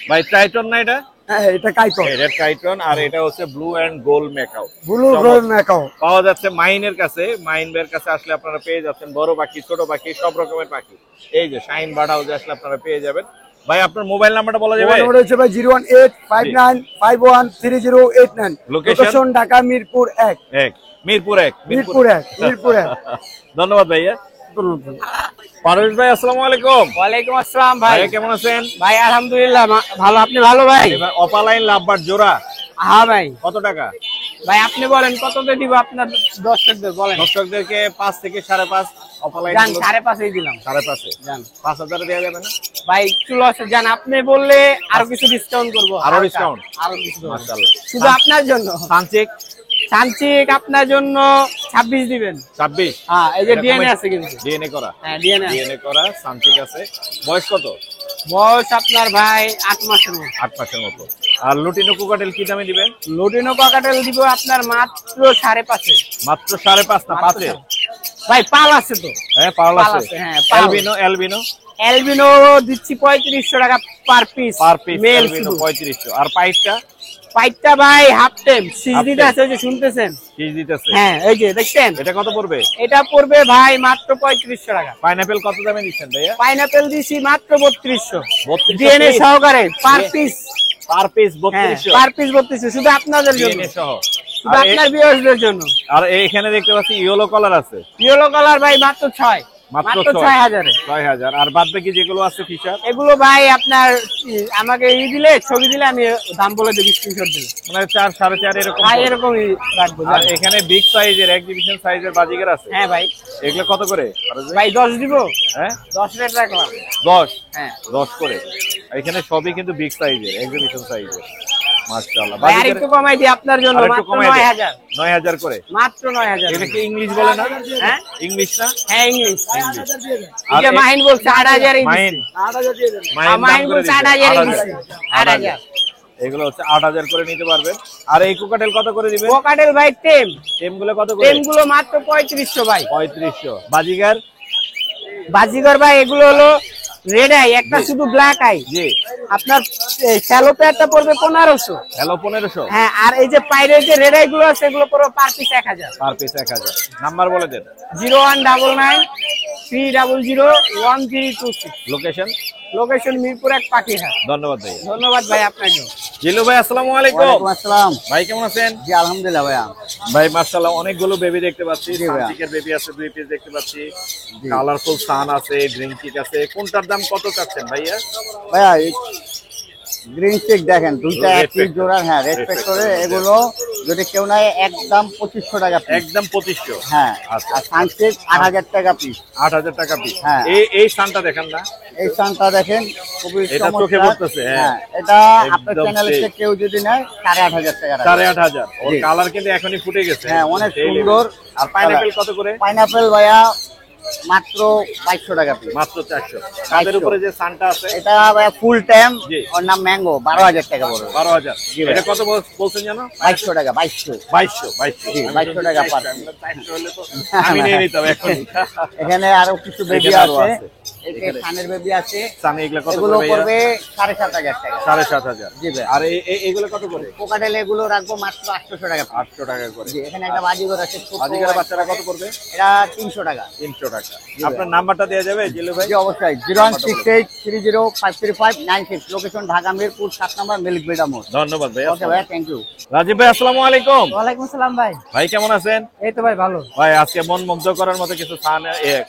ভাই ট্রাইটন না এটা? হ্যাঁ, এটা কাইটো, এটা ট্রাইটন। আর এটা হচ্ছে blue and gold macaw. Blue gold macaw পাওয়া যাচ্ছে মাইনের কাছে। মাইন ভাইয়ের কাছে আসলে আপনারা পেয়ে যাচ্ছেন বড় পাখি, ছোট পাখি, সব রকমের পাখি। এই যে শাইন বার্ড হাউসে আসলে আপনারা পেয়ে যাবেন। ভাই আপনার মোবাইল নাম্বারটা বলা যাবে? নম্বর হচ্ছে ভাই 01859513089। লোকেশন ঢাকা মিরপুর 1। মিরপুর 1। মিরপুর 1, মিরপুর 1। ধন্যবাদ ভাইয়া। পারভেজ ভাই আসসালামু আলাইকুম। ওয়ালাইকুম আসসালাম ভাই। ভাইয়া কেমন আছেন? ভাই আলহামদুলিল্লাহ ভালো, আপনি ভালো ভাই? এবার অপালাইন লাভবার্ড জোড়া হ্যাঁ ভাই। কত টাকা? ভাই আপনি বলেন কততে দিব আপনার দর্শকদের বলেন। দর্শকদেরকে 5 থেকে 5.5 অপালাইন জান 5.5 দিলাম। 5.5 জান 5,000 দেওয়া যাবে না? ভাই একটু লস জান, আপনি বললে আরো কিছু ডিসকাউন্ট করব। আরো ডিসকাউন্ট? আরো কিছু করব। মাশাআল্লাহ। শুধু আপনার জন্য। সানচেক সানচিক আপনার জন্য 26 দিবেন। 26? হ্যাঁ, এই যে ডিএনএ আছে কিন্তু। ডিএনএ করা? হ্যাঁ ডিএনএ। ডিএনএ করা সানচেক আছে। বয়স কত? বয়স আপনার ভাই 8 মাসের মতো। 8 মাসের মতো। আর লুটিনো কোকাটেল কি দামে দিবেন? লুটিনো কাকাটেল দিব আপনার মাত্র 5.5। মাত্র 5.5 না 5 এ? ভাই পাল আছে তো। হ্যাঁ পাল পাল আছে। আছে, হ্যাঁ, পাল। অ্যালবিনো অ্যালবিনো অ্যালবিনো দিচ্ছি 3500 টাকা per piece. Per piece mail albino শুধু। 3500। আর পাইটটা? পাইটটা ভাই হাফ টাইম সিজনিতে Half আছে, ওই যে শুনতেছেন। কি দিতেছে? হ্যাঁ এই যে দেখছেন। এটা কত পড়বে? এটা পড়বে ভাই মাত্র 3500 টাকা। পাইনাপেল কত দামে দিচ্ছেন ভাইয়া? পাইনাপেল দিছি মাত্র 3200 3200 ডিএনএ piece? সহকারে পার পিস। পার পিস হ্যাঁ 3200 পার পিস 3200 শুধু আপনাদের জন্য, ডিএনএ সহ। শুধু আপনার ভিউয়ারদের জন্য। আর এখানে দেখতে পাচ্ছি ইয়েলো কালার আছে। ইয়েলো কালার ভাই মাত্র 6, মাত্র মাত্র 6000 এ। 6000। আর বাদ বাকি যেগুলো আছে ফিচার? এগুলো ভাই আপনার আমাকে দিলে ছবি দিলে আমি দাম বলে দেব, স্ক্রিনশট দিলে। মানে 4 4.5 এরকম? ভাই এরকমই রাখবো। আর এখানে বিগ সাইজের এক্সিবিশন সাইজের বাজিগার আছে। হ্যাঁ ভাই। এগুলো কত করে? ভাই 10 দিব। হ্যাঁ 10 রেট রাখলাম। 10? হ্যাঁ 10 করে। এখানে সবই কিন্তু বিগ সাইজের এক্সিবিশন সাইজের। মাশাআল্লাহ। ভাই আর একটু কমাই দিই আপনার জন্য, আরেকটু মাত্র কমাই দেন। 9000। 9000 করে? মাত্র 9000। এটা কি ইংলিশ বলে না? হ্যাঁ ইংলিশ না? হ্যাঁ ইংলিশ। আর এটা মাহিন বলছে 8000 এই মাইন দিছি। 8000 দিয়ে দেন। মাহিন বলছে 8000 এই দিছি। 8000। এগুলো হচ্ছে 8000 করে নিতে পারবেন। আর এই কোকাটেল কত করে দিবেন? কোকাটেল ভাই টেম। টেম গুলো কত করে? টেম গুলো মাত্র 3500 ভাই। 3500। বাজিগার? বাজিগর ভাই এগুলো হলো রেড আই, একটা শুধু ব্ল্যাক আই। জি। আপনার শ্যালো পেয়ারটা পড়বে 1500। হ্যালো 1500? হ্যাঁ আর এই যে পাইরের যে রেড আই গুলো আছে এগুলো পড়বে per piece 1000। Per piece 1000। Number বলে দেন। 01993001326। লোকেশন? লোকেশন মিরপুর 1 পাখিহাট। ধন্যবাদ ভাই। ধন্যবাদ ভাই আপনাকে। জিলু ভাই আসসালামু আলাইকুম। ওয়ালাইকুম আসসালাম। ভাই কেমন আছেন? জি আলহামদুলিল্লাহ ভাইয়া। ভাই মাশাআল্লাহ অনেকগুলো বেবি দেখতে পাচ্ছি। সানচিকের বেবি আছে 2 পিস দেখতে পাচ্ছি। কালারফুল সান আছে, গ্রিন চিক আছে। কোনটার দাম কত চাচ্ছেন ভাইয়া? ভাইয়া গ্রিন চেক দেখেন দুইটা Red একই Factor। জোড়া। হ্যাঁ রেড ফ্যাক্টরে এগুলো যদি কেউ নেয় একদম 2500 টাকা পিস। একদম 2500? হ্যাঁ আচ্ছা। আর সানসেট 8000 টাকা পিস। 8000 টাকা পিস। হ্যাঁ। এই সানটা দেখেন না? এই সানটা দেখেন খুবই এটা চোখে চমৎকার। পড়তেছে, হ্যাঁ। এটা আপনার একদম চ্যানেলে সেই। কেউ যদি নেয় 8500 টাকা রাখবে। 8500। ওর জি। কালার কিন্তু এখনই ফুটে গেছে। হ্যাঁ অনেক সেই level। সুন্দর। আর পাইনাপল কত করে? পাইনাপেল ভাইয়া মাত্র 2200 টাকা পিস। মাত্র 400। তাদের 400 উপরে যে সানটা আছে এটা ভাইয়া ফুল টাইম, জি। ওর নাম ম্যাঙ্গো, 12000 টাকা পড়বে। 12000। জি ভাই। এটা কত বলছেন জানো? 2200 টাকা 2200। 2200। জি, 2200 টাকা পার। 400 হলে তো আমি নিয়ে নিতাম এখন। এখানে আরো কিছু বেবি এখানে আরো আছে। আছে। এখানে সানের বেবি আছে, সানি এগুলো কত এগুলো করে পড়বে 7,500 টাকা। 7,500। জি ভাই। আর এগুলো কত করে? কোকাটেল এগুলো রাখবো মাত্র 800 টাকা। 800 টাকা করে। জি, এখানে একটা বাজিগর আছে, ছোট বাজিকার বাচ্চারা কত পড়বে? এটা 300 টাকা। 300 টাকা। আপনার নাম্বারটা দেওয়া যাবে জিলু ভাই? জি অবশ্যই, 01683053596, লোকেশন ঢাকা মিরপুর 7 নম্বর মিল্ক বেডা মোড়। ধন্যবাদ ভাই। ওকে ভাই, থ্যাংক ইউ। রাজীব ভাই আসসালামু আলাইকুম। ওয়ালাইকুম আসসালাম ভাই। ভাই কেমন আছেন? এই তো ভাই ভালো। ভাই আজকে মন মুগ্ধ করার মতো কিছু সান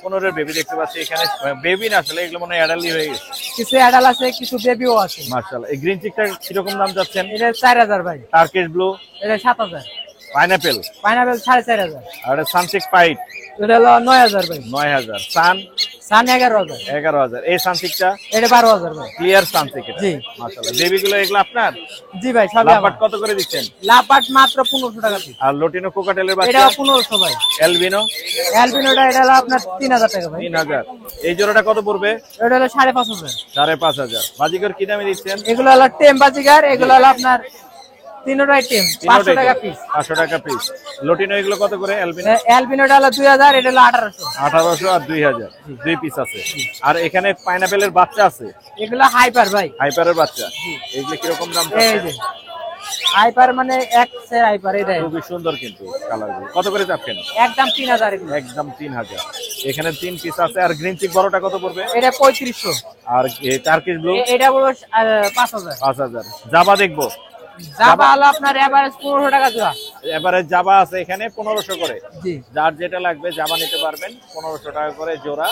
কোনরের বেবি দেখতে পাচ্ছি এখানে। বেবি না আসলে এগুলো মনে হয় অ্যাডাল্টই হয়ে গেছে। কিছু অ্যাডাল আছে, কিছু বেবিও আছে। মাশাআল্লাহ। এই গ্রিন চিকটা কিরকম দাম যাচ্ছেন? এটা 4000 ভাই। টার্কিশ ব্লু, এটা 7000। Pineapple, pineapple 4500। আর এটা সানচিক পাইট এটা হলো 9000 ভাই। 9000। সান সান 11000। 11000। এই সানচিকটা এটা 12000 ভাই। ক্লিয়ার সানচিক এটা। জি। মাশাআল্লাহ। বেবিগুলো এগুলো আপনার? জি ভাই, সব লাভবাট কত করে দিচ্ছেন? লাপাট মাত্র 1500 টাকা পিস। আর লটিনো কোকাটেলের বাচ্চা? এটা 1500 ভাই। অ্যালবিনো অ্যালবিনোটা এটা হলো আপনার 3000 টাকা ভাই। 3000। এই জোড়াটা কত পড়বে? এটা হলো 5500। 5500। বাজিকর কি দামে দিচ্ছেন? এগুলো হলো টেম বাজিগার, এগুলো হলো আপনার তিনটাই টেম, 500 টাকা পিস। 500 টাকা পিস। লটিনো এগুলো কত করে? অ্যালবিনো? অ্যালবিনোটা হলো 2000, এটা হলো 1800। 1800 আর 2000, দুই পিস আছে। আর এখানে পাইনাপেলের বাচ্চা আছে? এগুলো হাইপার ভাই। হাইপারের বাচ্চা। এগুলো কিরকম দাম? এই যে হাইপার মানে এক্স এর হাইপার, এটা খুবই সুন্দর কিন্তু কালারগুলো। কত করে চাচ্ছেন? একদম 3000 এগুলো। একদম 3000। এখানে 3 পিস আছে। আর গ্রিন চিক বড়টা কত পড়বে? এটা 3500। আর টার্কিশ ব্লু? এটা বড় 5000। 5000। জাবা দেখবো? জাবা হলো আপনার এভারেজ 1500 টাকা জোড়া। এবারে জাবা আছে এখানে 1500 করে। জি। যার যেটা লাগবে জাবা নিতে পারবেন, 1500 টাকা করে জোড়া।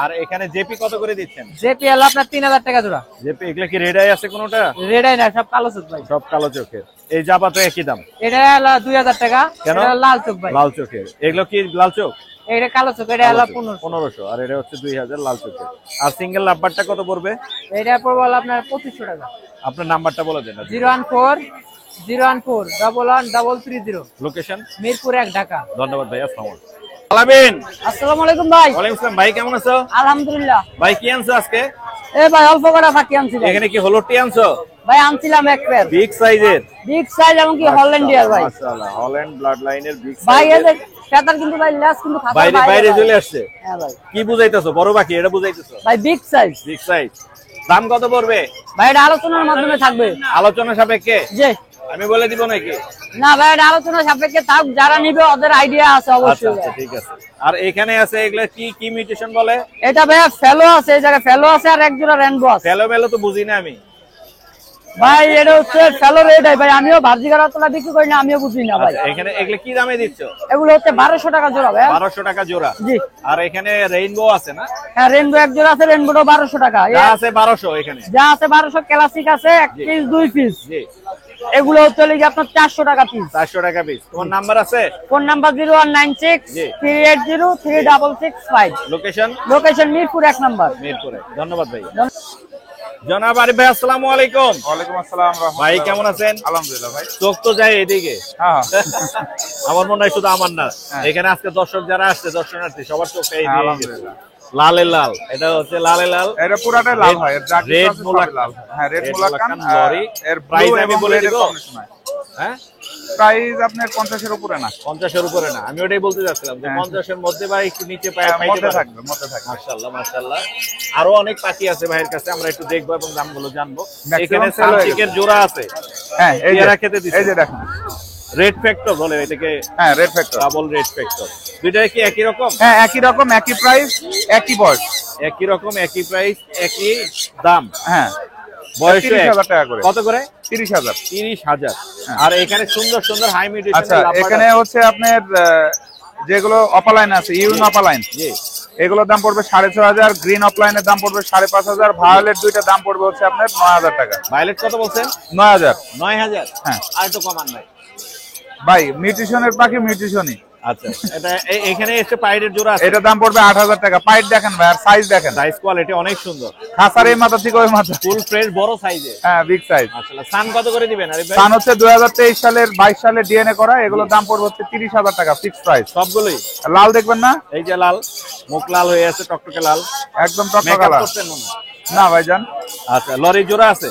আর এখানে জেপি কত করে দিচ্ছেন? জেপি হলো আপনার 3000 টাকা জোড়া। জেপি এগুলা কি রেড আই আছে কোনোটা? রেড আই না, সব কালো চোখ ভাই। সব কালো চোখের। এই জাবা তো একই দাম? এটা হলো 2000 টাকা। কেন? এটা লাল চোখ ভাই। লাল চোখের। এগুলো কি লাল চোখ? এটা কালো চোখ, এটা হলো 1500। আর এটা হচ্ছে 2000 লাল চোখের। আর সিঙ্গেল লাভবারটা কত পড়বে? এটা পড়বে হলো আপনার 2500 টাকা। আপনার নাম্বারটা বলে দেন। 014011330। লোকেশন? মিরপুর 1 ঢাকা। ধন্যবাদ ভাই। আসসালামু আলাইকুম। আসসালামু আলাইকুম ভাই। ওয়ালাইকুম আসসালাম। ভাই কেমন আছো? আলহামদুলিল্লাহ। ভাই কি আনছো আজকে? এই ভাই অল্প কটা ফাঁকি আনছি ভাই। এখানে কি হলুদটি আনছো? ভাই আনছিলাম এক পেয়ার বিগ সাইজের? বিগ সাইজ, এমনকি হল্যান্ডিয়ার ভাই। মাশাআল্লাহ। হল্যান্ড ব্লাড লাইনের বিগ ভাই সাইজ। এই যে সেটার কিন্তু ভাই লেস কিন্তু খাতা বাইরে বাইরে চলে আসছে। হ্যাঁ ভাই। কি বুঝাইতেছো? বড় বাকি এটা বুঝাইতেছো? ভাই বিগ সাইজ। Big size. দাম কত পড়বে? ভাই এটা আলোচনার মাধ্যমে থাকবে। আলোচনা সাপেক্ষে? জি। আমি বলে দিব নাকি? না ভাই এটা আলোচনা সাপেক্ষে থাক, যারা নিবে ওদের আইডিয়া আছে আচ্ছা অবশ্যই। আচ্ছা ঠিক আছে। আর এখানে আছে এগুলা কি কি মিউটেশন বলে? এটা ভাই ফেলো আছে, এই জায়গায় ফেলো আছে, আর এক জোড়া রেনবো আছে। ফেলো মেলো তো বুঝি না আমি ভাই এটা হচ্ছে ফেলো রেড ভাই। আমিও ভার্জিকারা তোলা বিক্রি করি না, আমিও বুঝি না ভাই। আচ্ছা, এখানে এগুলা কি দামে দিচ্ছ? এগুলো হচ্ছে 1200 টাকা জোড়া ভাই। 1200 টাকা জোড়া? জি। আর এখানে রেইনবো আছে না? হ্যাঁ রেনবো এক জোড়া আছে, রেনবোটা 1200 টাকা। যা আছে 1200 এখানে? যা আছে 1200, ক্লাসিক আছে 1 পিস 2 পিস। জি। এগুলো হচ্ছে লিখে আপনার 400 টাকা পিস। 400 টাকা পিস। তোমার নাম্বার আছে? ফোন নাম্বার 0196 জি। 380 3665। লোকেশন? Location Mirpur 1 number. মিরপুরে। ধন্যবাদ ভাই। জনাব আরিফ ভাই আসসালামু আলাইকুম। ওয়ালাইকুম আসসালাম। ভাই কেমন আছেন? আলহামদুলিল্লাহ ভাই। চোখ তো যায় এদিকে। হ্যাঁ আমার মনে হয় শুধু আমার না, এখানে আজকে দর্শক যারা আসছে, দর্শনার্থী সবার চোখ এই দিকে। আলহামদুলিল্লাহ। লালে লাল, এটা হচ্ছে লালে লাল। এটা পুরাটাই লাল হয়, এর যা কিছু রেড আছে সবই মুলাক্কান। লাল। হ্যাঁ রেড রেড মুলাক্কান মুলাক্কান লরি। এর প্রাইস প্রাইস আমি বলে দিব? হ্যাঁ প্রাইস আপনার 50 এর উপরে না। 50 এর উপরে না? আমি ওটাই বলতে যাচ্ছিলাম যে 50 এর মধ্যে বা একটু নিচে পাইতে মধ্যে পারে। থাকবে, মধ্যে থাকবে। মাশাআল্লাহ মাশাআল্লাহ। আরো অনেক পাখি আছে ভাইয়ের কাছে, আমরা একটু দেখবো এবং দামগুলো জানবো। Maximum এখানে sell হয়ে সানচিকের জোড়া আছে। হ্যাঁ এই যে পেয়ারা খেতে দিছে। এই যে দেখুন, রেড ফ্যাক্টর বলে এটাকে। হ্যাঁ red factor. Double red factor. দুইটা কি একই রকম? হ্যাঁ একই রকম, একই প্রাইস, একই বয়স। একই রকম, একই প্রাইস, একই দাম। হ্যাঁ বয়স 30,000 টাকা করে। কত করে? 30,000। 30,000। আর এখানে সুন্দর সুন্দর হাই মিউটেশন। আচ্ছা এখানে হচ্ছে আপনার যেগুলো অপালাইন আছে, ইউন অপালাইন, জি, এগুলোর দাম পড়বে 6,500। গ্রিন অফলাইনের দাম পড়বে 5,500। ভায়োলেট দুইটার দাম পড়বে হচ্ছে আপনার 9,000 টাকা। ভায়োলেট কত বলছেন? 9,000। 9,000। হ্যাঁ। আর তো কমান নাই ভাই মিউটেশনের পাখি মিউটেশনই। আচ্ছা, এটা এখানে এসে পাইরের জোড়া আছে। এটা দাম পড়বে 8,000 টাকা। পাইট দেখেন ভাই, আর সাইজ দেখেন, সাইজ কোয়ালিটি অনেক সুন্দর। খাসার এই মাথা থেকে ওই মাথা, ফুল ফ্রেশ বড় সাইজে। হ্যাঁ বিগ সাইজ। মাশাআল্লাহ। সান কত করে দিবেন আরিফ ভাই? সান হচ্ছে 2023 সালের 22 সালে ডিএনএ করা, এগুলোর দাম পড়বে হচ্ছে 30,000 টাকা ফিক্স প্রাইস। সবগুলোই লাল দেখবেন না? এই যে লাল, মুখ লাল হয়ে আছে, টকটকে লাল, একদম টকটকা মেকআপ লাল। করতেন মনে হয়। না ভাইজান, আচ্ছা, লরি জোড়া আছে?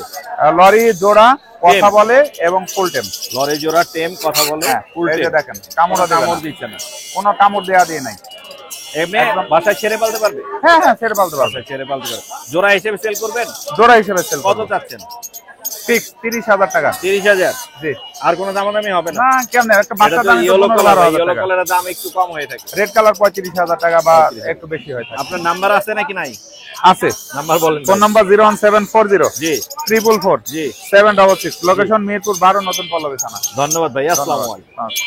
লরি জোড়া কথা বলে এবং ফুল টেম। লরি জোড়া টেম কথা বলে, হ্যাঁ ফুল এই যে টেম। দেখেন, কামড় কামড় দিচ্ছে না। কোনো কামড় দেয়া দিয়ে নাই। এমনি বাসায় ছেড়ে পালতে পারবে? হ্যাঁ হ্যাঁ, ছেড়ে পালতে পারবে। বাসায় ছেড়ে পালতে পারবে। জোড়া হিসেবে সেল করবেন? জোড়া হিসেবে সেল কত চাচ্ছেন? ফিক্স 30,000 টাকা। 30,000? জি। আর কোনো দামাদামি হবে না? না কেমনে, একটা বাচ্চা এটা তো দাম ইয়েলো কালার, 15,000 ইয়েলো টাকা। কালারের দাম একটু কম হয়ে থাকে। রেড কালার 35,000 টাকা বা একটু বেশি হয়ে থাকে। আপনার নাম্বার আছে নাকি নাই? আছে। নাম্বার বলেন। ফোন নাম্বার 01740 জি 444 জি 766। লোকেশন মিরপুর 12, নতুন পল্লবী থানা। ধন্যবাদ ভাই। আসসালামু আলাইকুম। আচ্ছা।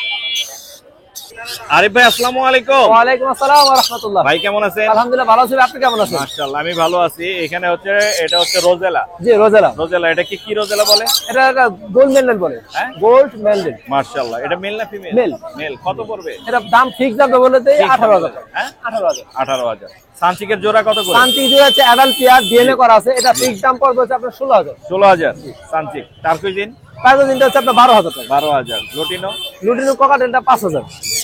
আরিফ ভাই আসসালামু আলাইকুম। ওয়ালাইকুম আসসালাম ওয়া রাহমাতুল্লাহ। ভাই কেমন আছেন? আলহামদুলিল্লাহ ভালো আছি, আপনি কেমন আছেন? মাশাআল্লাহ আমি ভালো আছি। এখানে হচ্ছে এটা হচ্ছে রোজেলা। জি রোজেলা। রোজেলা এটা কি রোজেলা বলে? এটা একটা গোল্ড মেন্ডেল বলে। হ্যাঁ গোল্ড মেন্ডেল। মাশাআল্লাহ। এটা মেল না ফিমেল? মেল। মেল। কত পড়বে? এটা দাম ফিক্স দাম বলে দেই 18,000 টাকা। হ্যাঁ 18,000। 18,000। সানচিকের জোড়া কত করে? শান্তি জোড়া হচ্ছে অ্যাডাল্ট পেয়ার ডিএনএ করা আছে, এটা ফিক্স দাম পড়বে হচ্ছে আপনার 16,000। 16,000 সানচিক। টার্কুইজিন পাঁচ দিনটা হচ্ছে আপনার 12,000 টাকা। 12,000। লুটিনো লুটিনো ককাটেলটা 5,000।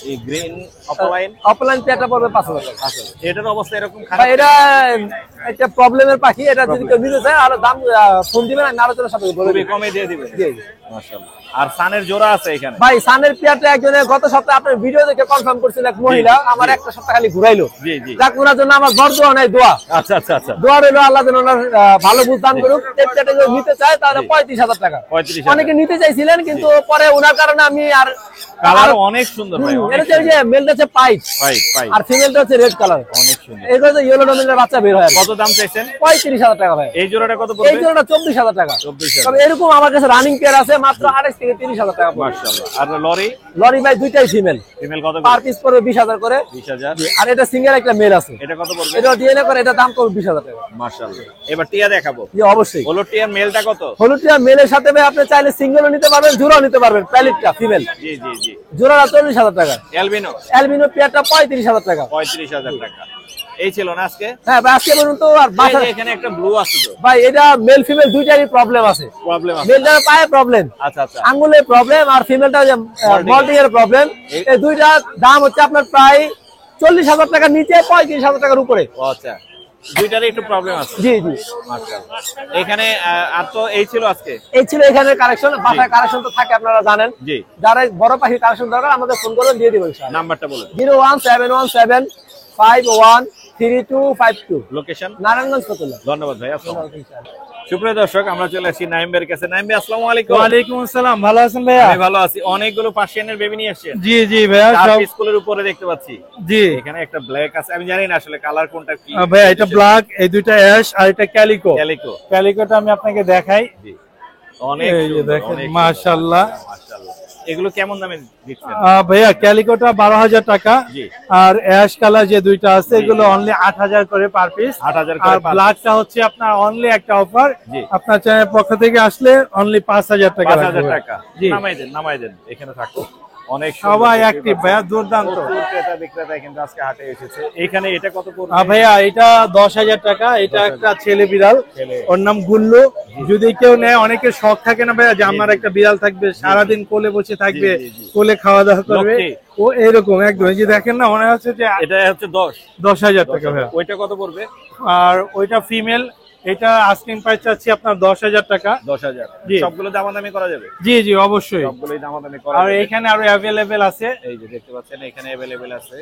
এই গ্রিন অফলাইন অফলাইন পেয়ারটা পড়বে 5,000 টাকা। এটার অবস্থা এরকম ভাই খারাপ? এটা একটা প্রবলেমের পাখি, এটা যদি কেউ নিতে চায় আর দাম ফোন দিবেন, আমি আলোচনা সাপেক্ষে বলে খুবই দিই। কমে দিয়ে দিবেন। জি। মাশাআল্লাহ। আর সানের জোড়া আছে এখানে? ভাই সানের পেয়ারটা একজনে গত সপ্তাহে আপনার ভিডিও দেখে কনফার্ম করছিল, এক মহিলা আমার একটা সপ্তাহ খালি ঘুরাইলো। জি জি। যাক ওনার জন্য আমার বড় দোয়া নাই, দোয়া আচ্ছা আচ্ছা আচ্ছা। দোয়া রইলো, আল্লাহ যেন ওনার ভালো বুঝ দান করুক। এই পেয়ারটা যদি নিতে চায় তাহলে 35,000 টাকা। 35,000। অনেকে নিতে চাইছিলেন কিন্তু পরে ওনার কারণে আমি আর কালার অনেক সুন্দর ভাই। এটা হচ্ছে যে মেলটা হচ্ছে পাইট ভাই ভাই আর ফিমেলটা হচ্ছে রেড কালার। অনেক সুন্দর। এগুলো হচ্ছে ইয়েলো ডমিনের বাচ্চা বের হয়। কত দাম চাইছেন? 35,000 টাকা ভাই। এই জোড়াটা কত এই পড়বে? জোড়াটা 24,000 টাকা। 24,000। তবে এরকম আমার কাছে রানিং পেয়ার আছে মাত্র 28 থেকে 30,000 টাকা পড়বে। মাশাআল্লাহ। আর লরি? লরি ভাই দুইটাই ফিমেল। ফিমেল কত পার করে? পিস পড়বে 20,000 করে। 20,000। আর এটা সিঙ্গেল একটা মেল আছে, এটা কত পড়বে? এটা ডিএনএ করে, এটা দাম পড়বে 20,000 টাকা। মাশাআল্লাহ। এবার টিয়া দেখাবো। জি অবশ্যই। হলো টিয়ার মেলটা কত? হলুদিয়া মেলের সাথে ভাই আপনি চাইলে সিঙ্গেলও নিতে পারবেন, জোড়াও নিতে পারবেন। প্যালেটটা ফিমেল, জি জি জি। জোড়াটা 40,000 টাকা। অ্যালবিনো অ্যালবিনো পেয়ারটা 35,000 টাকা। 35,000 টাকা। এই ছিল না আজকে? হ্যাঁ ভাই আজকে বলুন তো। আর এই বাসা যে এখানে একটা ব্লু আছে তো? ভাই এটা মেল ফিমেল দুইটারই প্রবলেম আছে। প্রবলেম আছে। মেলটার পায়ে প্রবলেম, আচ্ছা আচ্ছা। আঙ্গুলের প্রবলেম, আর ফিমেলটা যে মল্টিং এর প্রবলেম। এই দুইটা দাম হচ্ছে আপনার প্রায় 40,000 টাকার নিচে, 35,000 টাকার উপরে। ও আচ্ছা। দুইটারই একটু প্রবলেম আছে। জি জি। মাশাআল্লাহ। এখানে আর তো এই ছিল আজকে। এই ছিল এখানে কালেকশন। বাসায় কালেকশন তো থাকে আপনারা জানেন। জি। যারা বড় পাখি কালেকশন দরকার আমাদের ফোন করবেন, দিয়ে দিব ইনশাআল্লাহ। নাম্বারটা বলুন। 01717513252। লোকেশন? নারায়ণগঞ্জ ফতুল্লা। ধন্যবাদ ভাই। আসসালামু আলাইকুম। সুপ্রিয় দর্শক আমরা চলে আসি নাইম ভাইয়ের কাছে। নাইম ভাই আসসালামু আলাইকুম। ওয়ালাইকুম আসসালাম, ভালো আছেন ভাইয়া? আমি ভালো আছি। অনেকগুলো পার্সিয়ানের বেবি নিয়ে আসছেন। জি জি ভাইয়া, সব স্কুলের উপরে দেখতে পাচ্ছি। জি এখানে একটা ব্ল্যাক আছে, আমি জানি না আসলে কালার কোনটা কি। ভাইয়া, এটা ব্ল্যাক, এই দুইটা অ্যাশ আর এটা ক্যালিকো। ক্যালিকো। ক্যালিকোটা আমি আপনাকে দেখাই। জি। অনেক এই যে সুন্দর, দেখেন, অনেক সুন্দর। মাশাআল্লাহ। মাশাআল্লাহ। এগুলো কেমন দামে দিচ্ছেন? ভাইয়া ক্যালিকোটা 12,000 টাকা, জি। আর অ্যাশ কালার যে দুইটা আছে এগুলো অনলি 8,000 করে পার পিস। 8,000 আর করে পার ব্ল্যাকটা হচ্ছে আপনার অনলি একটা অফার, জি। আপনার চ্যানেলের পক্ষ থেকে আসলে অনলি 5,000 টাকা 5,000 রাখবো। টাকা। জি। নামাই দেন এখানে থাকো। অনেক সবাই অ্যাক্টিভ ভাইয়া, দুর্দান্ত। প্রচুর ক্রেতা বিক্রেতা কিন্তু আজকে হাটে এসেছে। এখানে এটা কত পড়বে? ভাইয়া এটা 10,000 টাকা। এটা একটা ছেলে বিড়াল, ওর নাম গুল্লু। যদি কেউ নেয়, অনেকের শখ থাকে না ভাইয়া যে আমার একটা বিড়াল থাকবে, সারাদিন কোলে বসে থাকবে, কোলে খাওয়া দাওয়া করবে, লক্ষ্মী। ও এরকম একদম। এই যে দেখেন না, মনে হচ্ছে যে এটা হচ্ছে 10,000 টাকা ভাইয়া। ওইটা কত পড়বে? আর ওইটা ফিমেল, এটা আস্কিং প্রাইস চাচ্ছি আপনার 10,000 টাকা। 10,000। জি। সবগুলো দামাদামি করা যাবে? জি জি অবশ্যই। সবগুলোই দামাদামি করা আর যাবে। এখানে আরো অ্যাভেলেবেল আছে। এই যে দেখতে পাচ্ছেন এখানে अवेलेबल আছে।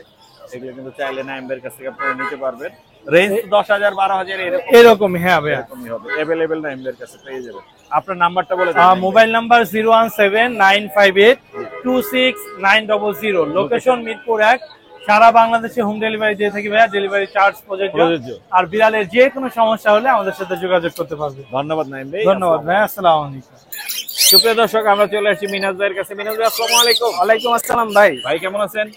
এগুলো কিন্তু চাইলে নাইমবের কাছ থেকে আপনারা নিতে পারবেন। রেঞ্জ 10,000 12,000 এরকম। হ্যাঁ ভাইয়া, এরকমই হবে। अवेलेबल নাইমবের কাছে পেয়ে যাবেন। আপনার নাম্বারটা বলে দিন। Mobile number 01795826900। লোকেশন মিরপুর 1। সারা বাংলাদেশে হোম ডেলিভারি দিয়ে থাকি ভাইয়া, ডেলিভারি চার্জ প্রযোজ্য। আর বিড়ালের যে কোনো সমস্যা হলে আমাদের সাথে যোগাযোগ করতে পারবে। ধন্যবাদ নাইম ভাই। ধন্যবাদ ভাই, আসসালামু আলাইকুম। সুপ্রিয় দর্শক আমরা চলে আসছি মিনাজ ভাইয়ের কাছে। মিনাজ ভাই আসসালামু আলাইকুম। ওয়ালাইকুম আসসালাম ভাই। ভাই কেমন আছেন?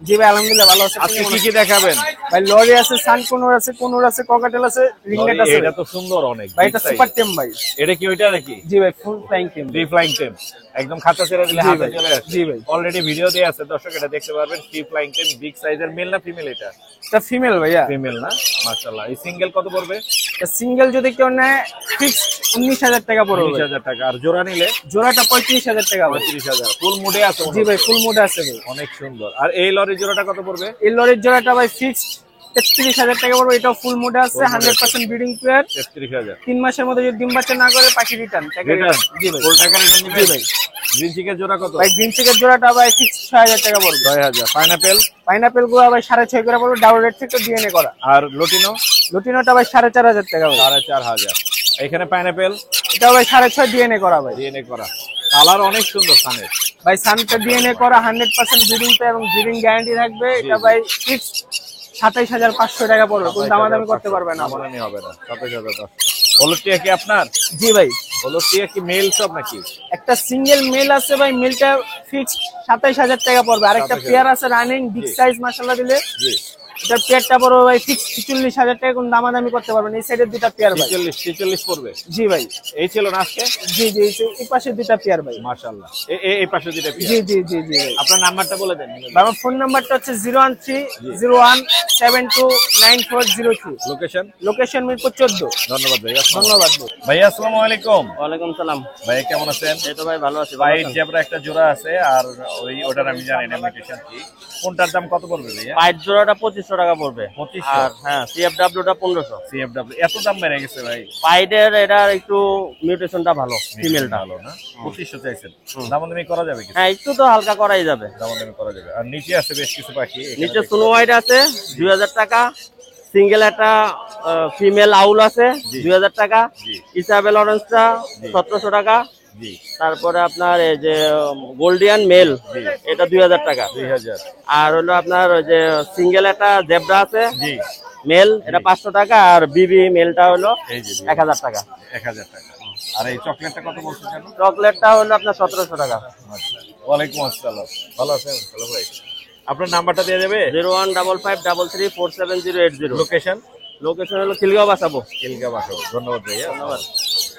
জি ভাই আলহামদুলিল্লাহ ভালো আছি। আজকে কি কি দেখাবেন? ভাই লরি আছে, সানকুনুর আছে, কুনুর আছে, ককাটেল আছে, রিংনেট আছে। এটা তো সুন্দর অনেক। ভাই এটা সুপার টেম ভাই। এটা কি ওইটা নাকি? জি ভাই full flying tame. Free flying tame. একদম খাঁচা ছেড়ে দিলে জি হাতে ভাই। চলে আসে। জি ভাই। অলরেডি ভিডিও দেয়া আছে, দর্শক এটা দেখতে পারবেন। ফ্রি ফ্লাইং টেম, বিগ সাইজের। মেল না ফিমেল এটা? এটা ফিমেল ভাইয়া। ফিমেল না? মাশাআল্লাহ। এই সিঙ্গেল কত পড়বে? সিঙ্গেল যদি কেউ নেয় ফিক্স 19,000 টাকা পড়বে। 19,000 টাকা। আর জোড়া নিলে জোড়াটা 35,000 টাকা ভাই। 35,000। ফুল মুডে আছে? জি ভাই ফুল মোডে আছে ভাই। অনেক সুন্দর। আর এই লরি জোড়াটা কত পড়বে? এই লরির জোড়াটা ভাই ফিক্স 33,000 টাকা পড়বে। এটা ফুল মোডে আছে, 100% ব্রিডিং পেয়ার। 33,000 3 মাসের মধ্যে যদি ডিম বাচ্চা না করে পাখি রিটার্ন। জি ভাই, ফুল টাকা রিটার্ন দিবেন ভাই। গ্রিন চিকের জোড়া কত ভাই গ্রিন চিকের জোড়াটা ভাই ফিক্স 6,000 টাকা পড়বে। 6,000 পাইনাপেল পাইনাপেল গুলো ভাই 6.5 করে পড়বে, ডাবল রেড থেকে ডিএনএ করা। আর লটিনো লুটিনোটা ভাই 4,500 টাকা ভাই। 4,500 এখানে পাইনাপেল এটা ভাই 6.5 ডিএনএ করা ভাই। ডিএনএ করা কালার অনেক সুন্দর সানের ভাই সানটা ডিএনএ করা 100% ব্রিডিং পে এবং ব্রিডিং গ্যারান্টি থাকবে। এটা ভাই ফিক্স 27,500 টাকা পড়বে, কোন দামাদামি করতে পারবে না। দামাদামি হবে না 27,500 হলুদ টিয়া কি আপনার জি ভাই, হলুদ টিয়া কি মেল সব নাকি একটা সিঙ্গেল মেল আছে ভাই, মেলটা ফিক্স 27,000 টাকা পড়বে। আরেকটা পেয়ার আছে রানিং বিগ সাইজ মাশাআল্লাহ দিলে, জি এটার পেয়ারটা পড়বে ভাই ফিক্স 46,000 টাকা, কোন দামাদামি করতে পারবেন। এই সাইডের দুটো পেয়ার ভাই 46 পড়বে জি ভাই। এই ছিল না আজকে জি জি, এই পাশে দুটো পেয়ার ভাই। মাশাআল্লাহ এই পাশে দুটো জি জি জি জি ভাই। আপনার নাম্বারটা বলে দেন আমার ফোন নাম্বারটা হচ্ছে 01301729403। লোকেশন মিরপুর 14। ধন্যবাদ ভাই ধন্যবাদ ভাইয়া আসসালামু আলাইকুম ওয়ালাইকুম সালাম। ভাই কেমন আছেন এই তো ভাই ভালো আছি। হোয়াইট জেব্রা একটা জোড়া আছে আর ওটার আমি জানি না মিউটেশন কি কোনটার দাম কত পড়বে ভাইয়া পাইট জোড়াটা 2500 টাকা পড়বে। 2500 আর হ্যাঁ সিএফডব্লিউটা 1500। সিএফডব্লিউ এত দাম বেড়ে গেছে ভাই পাইটের এটা একটু মিউটেশনটা ভালো, ফিমেলটা ভালো না 2500 চাইছেন দামাদামি করা যাবে কি হ্যাঁ একটু তো হালকা করাই যাবে। দামাদামি করা যাবে আর নিচে আছে বেশ কিছু পাখি নিচে স্নো হোয়াইট আছে 2000 টাকা, সিঙ্গেল একটা ফিমেল আউল আছে 2000 টাকা, ইসাবেল অরেঞ্জটা 1700 টাকা, জি তারপরে আপনার এই যে গোল্ডিয়ান মেল এটা 2000 টাকা, 2000 আর হলো আপনার ওই যে সিঙ্গেল একটা জেব্রা আছে জি মেল এটা 500 টাকা, আর বিবি মেলটা হলো এই যে 1000 টাকা। 1000 টাকা আর এই চকলেটটা কত বলছেন জানো চকলেটটা হলো আপনার 1700 টাকা। আচ্ছা ওয়ালাইকুম আসসালাম ভালো আছেন ভালো ভাই আপনার নাম্বারটা দেওয়া যাবে 01555334780। লোকেশন লোকেশন হলো খিলগাঁও বাসাবো। কিলগা বাসা ধন্যবাদ ভাইয়া ধন্যবাদ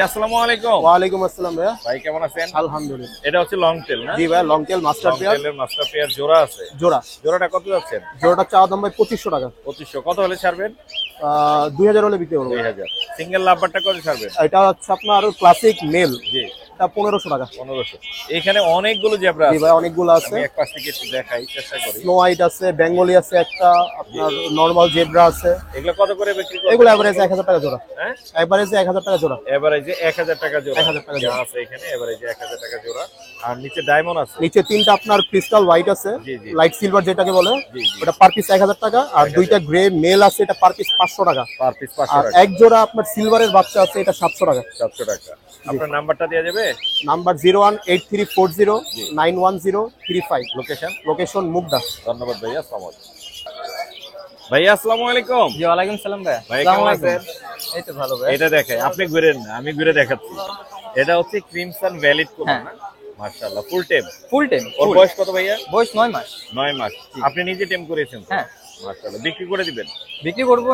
আসসালামু আলাইকুম ওয়ালাইকুম আসসালাম ভাইয়া। ভাই কেমন আছেন আলহামদুলিল্লাহ। এটা হচ্ছে লং টেল না জি ভাই, long tail master long pair টেলের মাস্টার পেয়ার জোড়া আছে জোড়া। জোড়াটা কত যাচ্ছেন জোড়াটা চাওয়া দাম ভাই 2500 টাকা। 2500 কত হলে ছাড়বেন 2000 হলে বিক্রি করবো। 2000 সিঙ্গেল লাভবারটা কত ছাড়বেন এটা হচ্ছে আপনার ক্লাসিক মেল, জি এটা 1500 টাকা। 1500 এখানে অনেকগুলো জেব্রা জি আছে ভাই, অনেকগুলো আছে। আমি এক পাশ থেকে একটু দেখাই চেষ্টা করি স্নো হোয়াইট আছে, বেঙ্গলি আছে একটা, আপনার নরমাল জেব্রা আছে। এগুলো কত করে বিক্রি করবেন এগুলো এভারেজ 1000 টাকা জোড়া। হ্যাঁ এভারেজ 1000 টাকা জোড়া। এভারেজে 1000 টাকা জোড়া 1000 টাকা জোড়া আছে এখানে এভারেজে 1000 টাকা জোড়া আর নিচে ডায়মন্ড আছে নিচে তিনটা আপনার ক্রিস্টাল হোয়াইট আছে, জি, জি। লাইট সিলভার যেটাকে বলে, জি, জি। ওটা পার পিস 1000 টাকা। আর দুইটা গ্রে মেল আছে, এটা পার পিস 500 টাকা। পার পিস 500 আর টাকা এক জোড়া আপনার সিলভারের বাচ্চা আছে, এটা 700 টাকা। 700 টাকা আপনার নাম্বারটা দেওয়া যাবে নাম্বার 01834091035। Location location Mugda. ধন্যবাদ ভাইয়া আসসালামু আলাইকুম ভাইয়া আসসালামু আলাইকুম জি ওয়ালাইকুম সালাম ভাই। ভাই কেমন আছেন এই তো ভালো ভাই। এটা দেখে আপনি ঘুরেন না আমি ঘুরে দেখাচ্ছি এটা হচ্ছে ক্রিমসন ভ্যালিড কোন হ্যাঁ। না মাশাআল্লাহ ফুল টেম ফুল টাইম। ওর বয়স কত ভাইয়া বয়স 9 মাস। 9 মাস আপনি নিজে টেম করেছেন তো? হ্যাঁ। মাশাআল্লাহ বিক্রি করে দিবেন বিক্রি করবো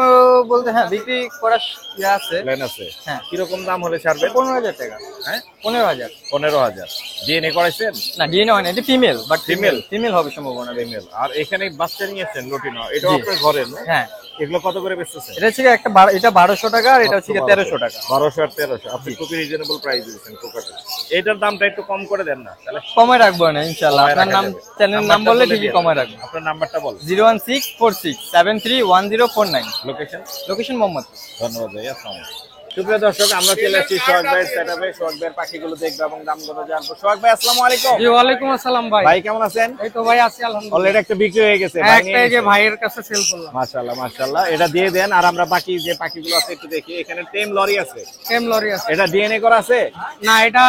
বলতে হ্যাঁ বিক্রি করার ইয়ে আছে। প্ল্যান আছে হ্যাঁ। কিরকম দাম হলে ছাড়বেন 15,000 টাকা। হ্যাঁ 15,000 15,000 ডিএনএ করাইছেন না ডিএনএ হয় না, এটা ফিমেল, বাট Female? ফিমেল হবে সম্ভাবনা। ফিমেল আর এখানে বাচ্চা নিয়েছেন লটিনো এটাও জি। আপনার ঘরে না হ্যাঁ এগুলো কত করে বেচতেছেন এটা হচ্ছে একটা এটা 1200 টাকা, আর এটা হচ্ছে 1300 টাকা। 1200 আর 1300 আপনি খুবই রিজনেবল প্রাইস দিয়েছেন কোকাটা এটার দামটা একটু কম করে দেন না তাহলে কমায় রাখবো না ইনশাআল্লাহ। কমায় আপনার রাখা নাম যাবে। চ্যানেলের নাম নাম্বারটা বললে বলে ঠিকই দিন। কমায় রাখবো। আপনার নাম্বারটা বল 01646731049। Location location Mohammad. ধন্যবাদ ভাইয়া আসসালামু আলাইকুম সুপ্রিয় দর্শক আমরা চলে আসছি সোহাগ ভাইয়ের সেটআপে সোহাগ ভাইয়ের পাখিগুলো দেখবো এবং দামগুলো জানবো সোহাগ ভাই আসসালামু আলাইকুম জি ওয়ালাইকুম আসসালাম ভাই। ভাই কেমন আছেন এই তো ভাই আছি আলহামদুলিল্লাহ। অলরেডি একটা বিক্রি হয়ে গেছে ভাই একটা এই যে ভাইয়ের কাছে সেল করলাম। মাশাআল্লাহ মাশাআল্লাহ এটা দিয়ে দেন আর আমরা বাকি যে পাখিগুলো আছে একটু দেখি এখানে টেম লরি আছে কেম লরি আছে। এটা ডিএনএ করা আছে না এটা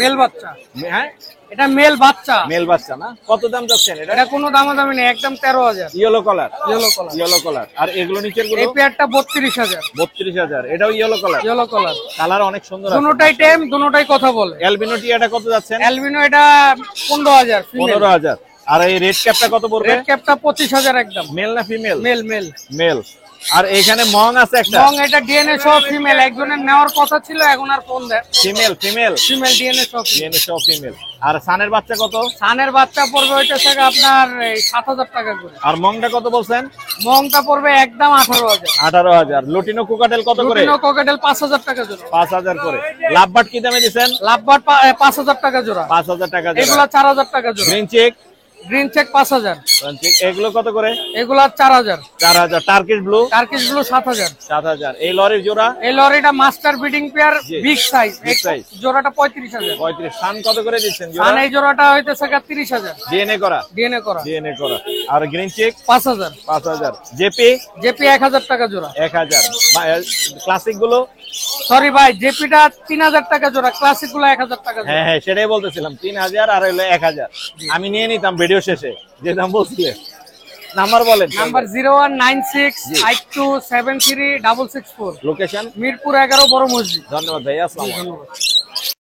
মেল বাচ্চা। হ্যাঁ এটা মেল বাচ্চা। মেল বাচ্চা না কত দাম যাচ্ছেন এটা এটা কোনো দামাদামি নেই, একদম 13,000। Yellow colour yellow colour. Yellow colour আর এগুলো নিচের গুলো এই পেয়ারটা 32,000। 32,000 এটাও yellow colour yellow colour. Colour অনেক সুন্দর আছে দুটোটাই টেম, দুটোটাই কথা বলে। অ্যালবিনো টিয়াটা কত যাচ্ছেন অ্যালবিনো এটা 15,000 ফিমেল। 15,000 আর এই রেড ক্যাপটা কত পড়বে রেড ক্যাপটা 25,000 একদম। মেল না ফিমেল মেল মেল মেল আর এখানে মং আছে একটা এবং এটা ডিএনএ সহ ফিমেল। একজনের নেওয়ার কথা ছিল, এখন আর ফোন দেয়। ফিমেল ফিমেল ফিমেল ডিএনএ সহ। ডিএনএ সহ ফিমেল আর সানের বাচ্চা কত সানের বাচ্চা পড়বে ওইটা থেকে আপনার 7,000 টাকা করে। আর মংটা কত বলছেন মংটা পড়বে একদম 18,000। 18,000 লুটিনো কোকাটেল কত করে লুটিনো কোকাটেল 5,000 টাকা জোড়া। 5,000 করে লাভবার্ড কি দামে দিবেন লাভবার্ড 5,000 টাকা জোড়া। 5,000 টাকা জোড়া এগুলা 4,000 টাকা জোড়া। গ্রিন চেক গ্রিন চেক 5000, এগুলো কত করে? এগুলা 4000, 4000। Turkish blue? Turkish blue 7000, 7000। এই লরির জোড়া? এই লরিটা master breeding pair big size, Big size। জোড়াটা 35000। 35। সান কত করে দিচ্ছেন আর জোড়া? এই জোড়াটা হইতেছে 30000, ডিএনএ করা? ডিএনএ করা ডিএনএ করা। আর গ্রিন চেক? 5000, 5000। জেপি? জেপি 1000 টাকা জোড়া। 1000। ক্লাসিক গুলো? সরি ভাই, জেপিটা 3000 টাকা জোড়া, ক্লাসিক গুলো 1000 টাকা জোড়া। হ্যাঁ হ্যাঁ, সেটাই বলতেছিলাম, 3000 আর হলো 1000। আমি নিয়ে নিতাম ভিডিও শেষে যে দাম বলছিলেন। নাম্বার বলেন। নাম্বার 019682736664। লোকেশন? মিরপুর 11 বড় মসজিদ। ধন্যবাদ ভাই, আসসালামু আলাইকুম।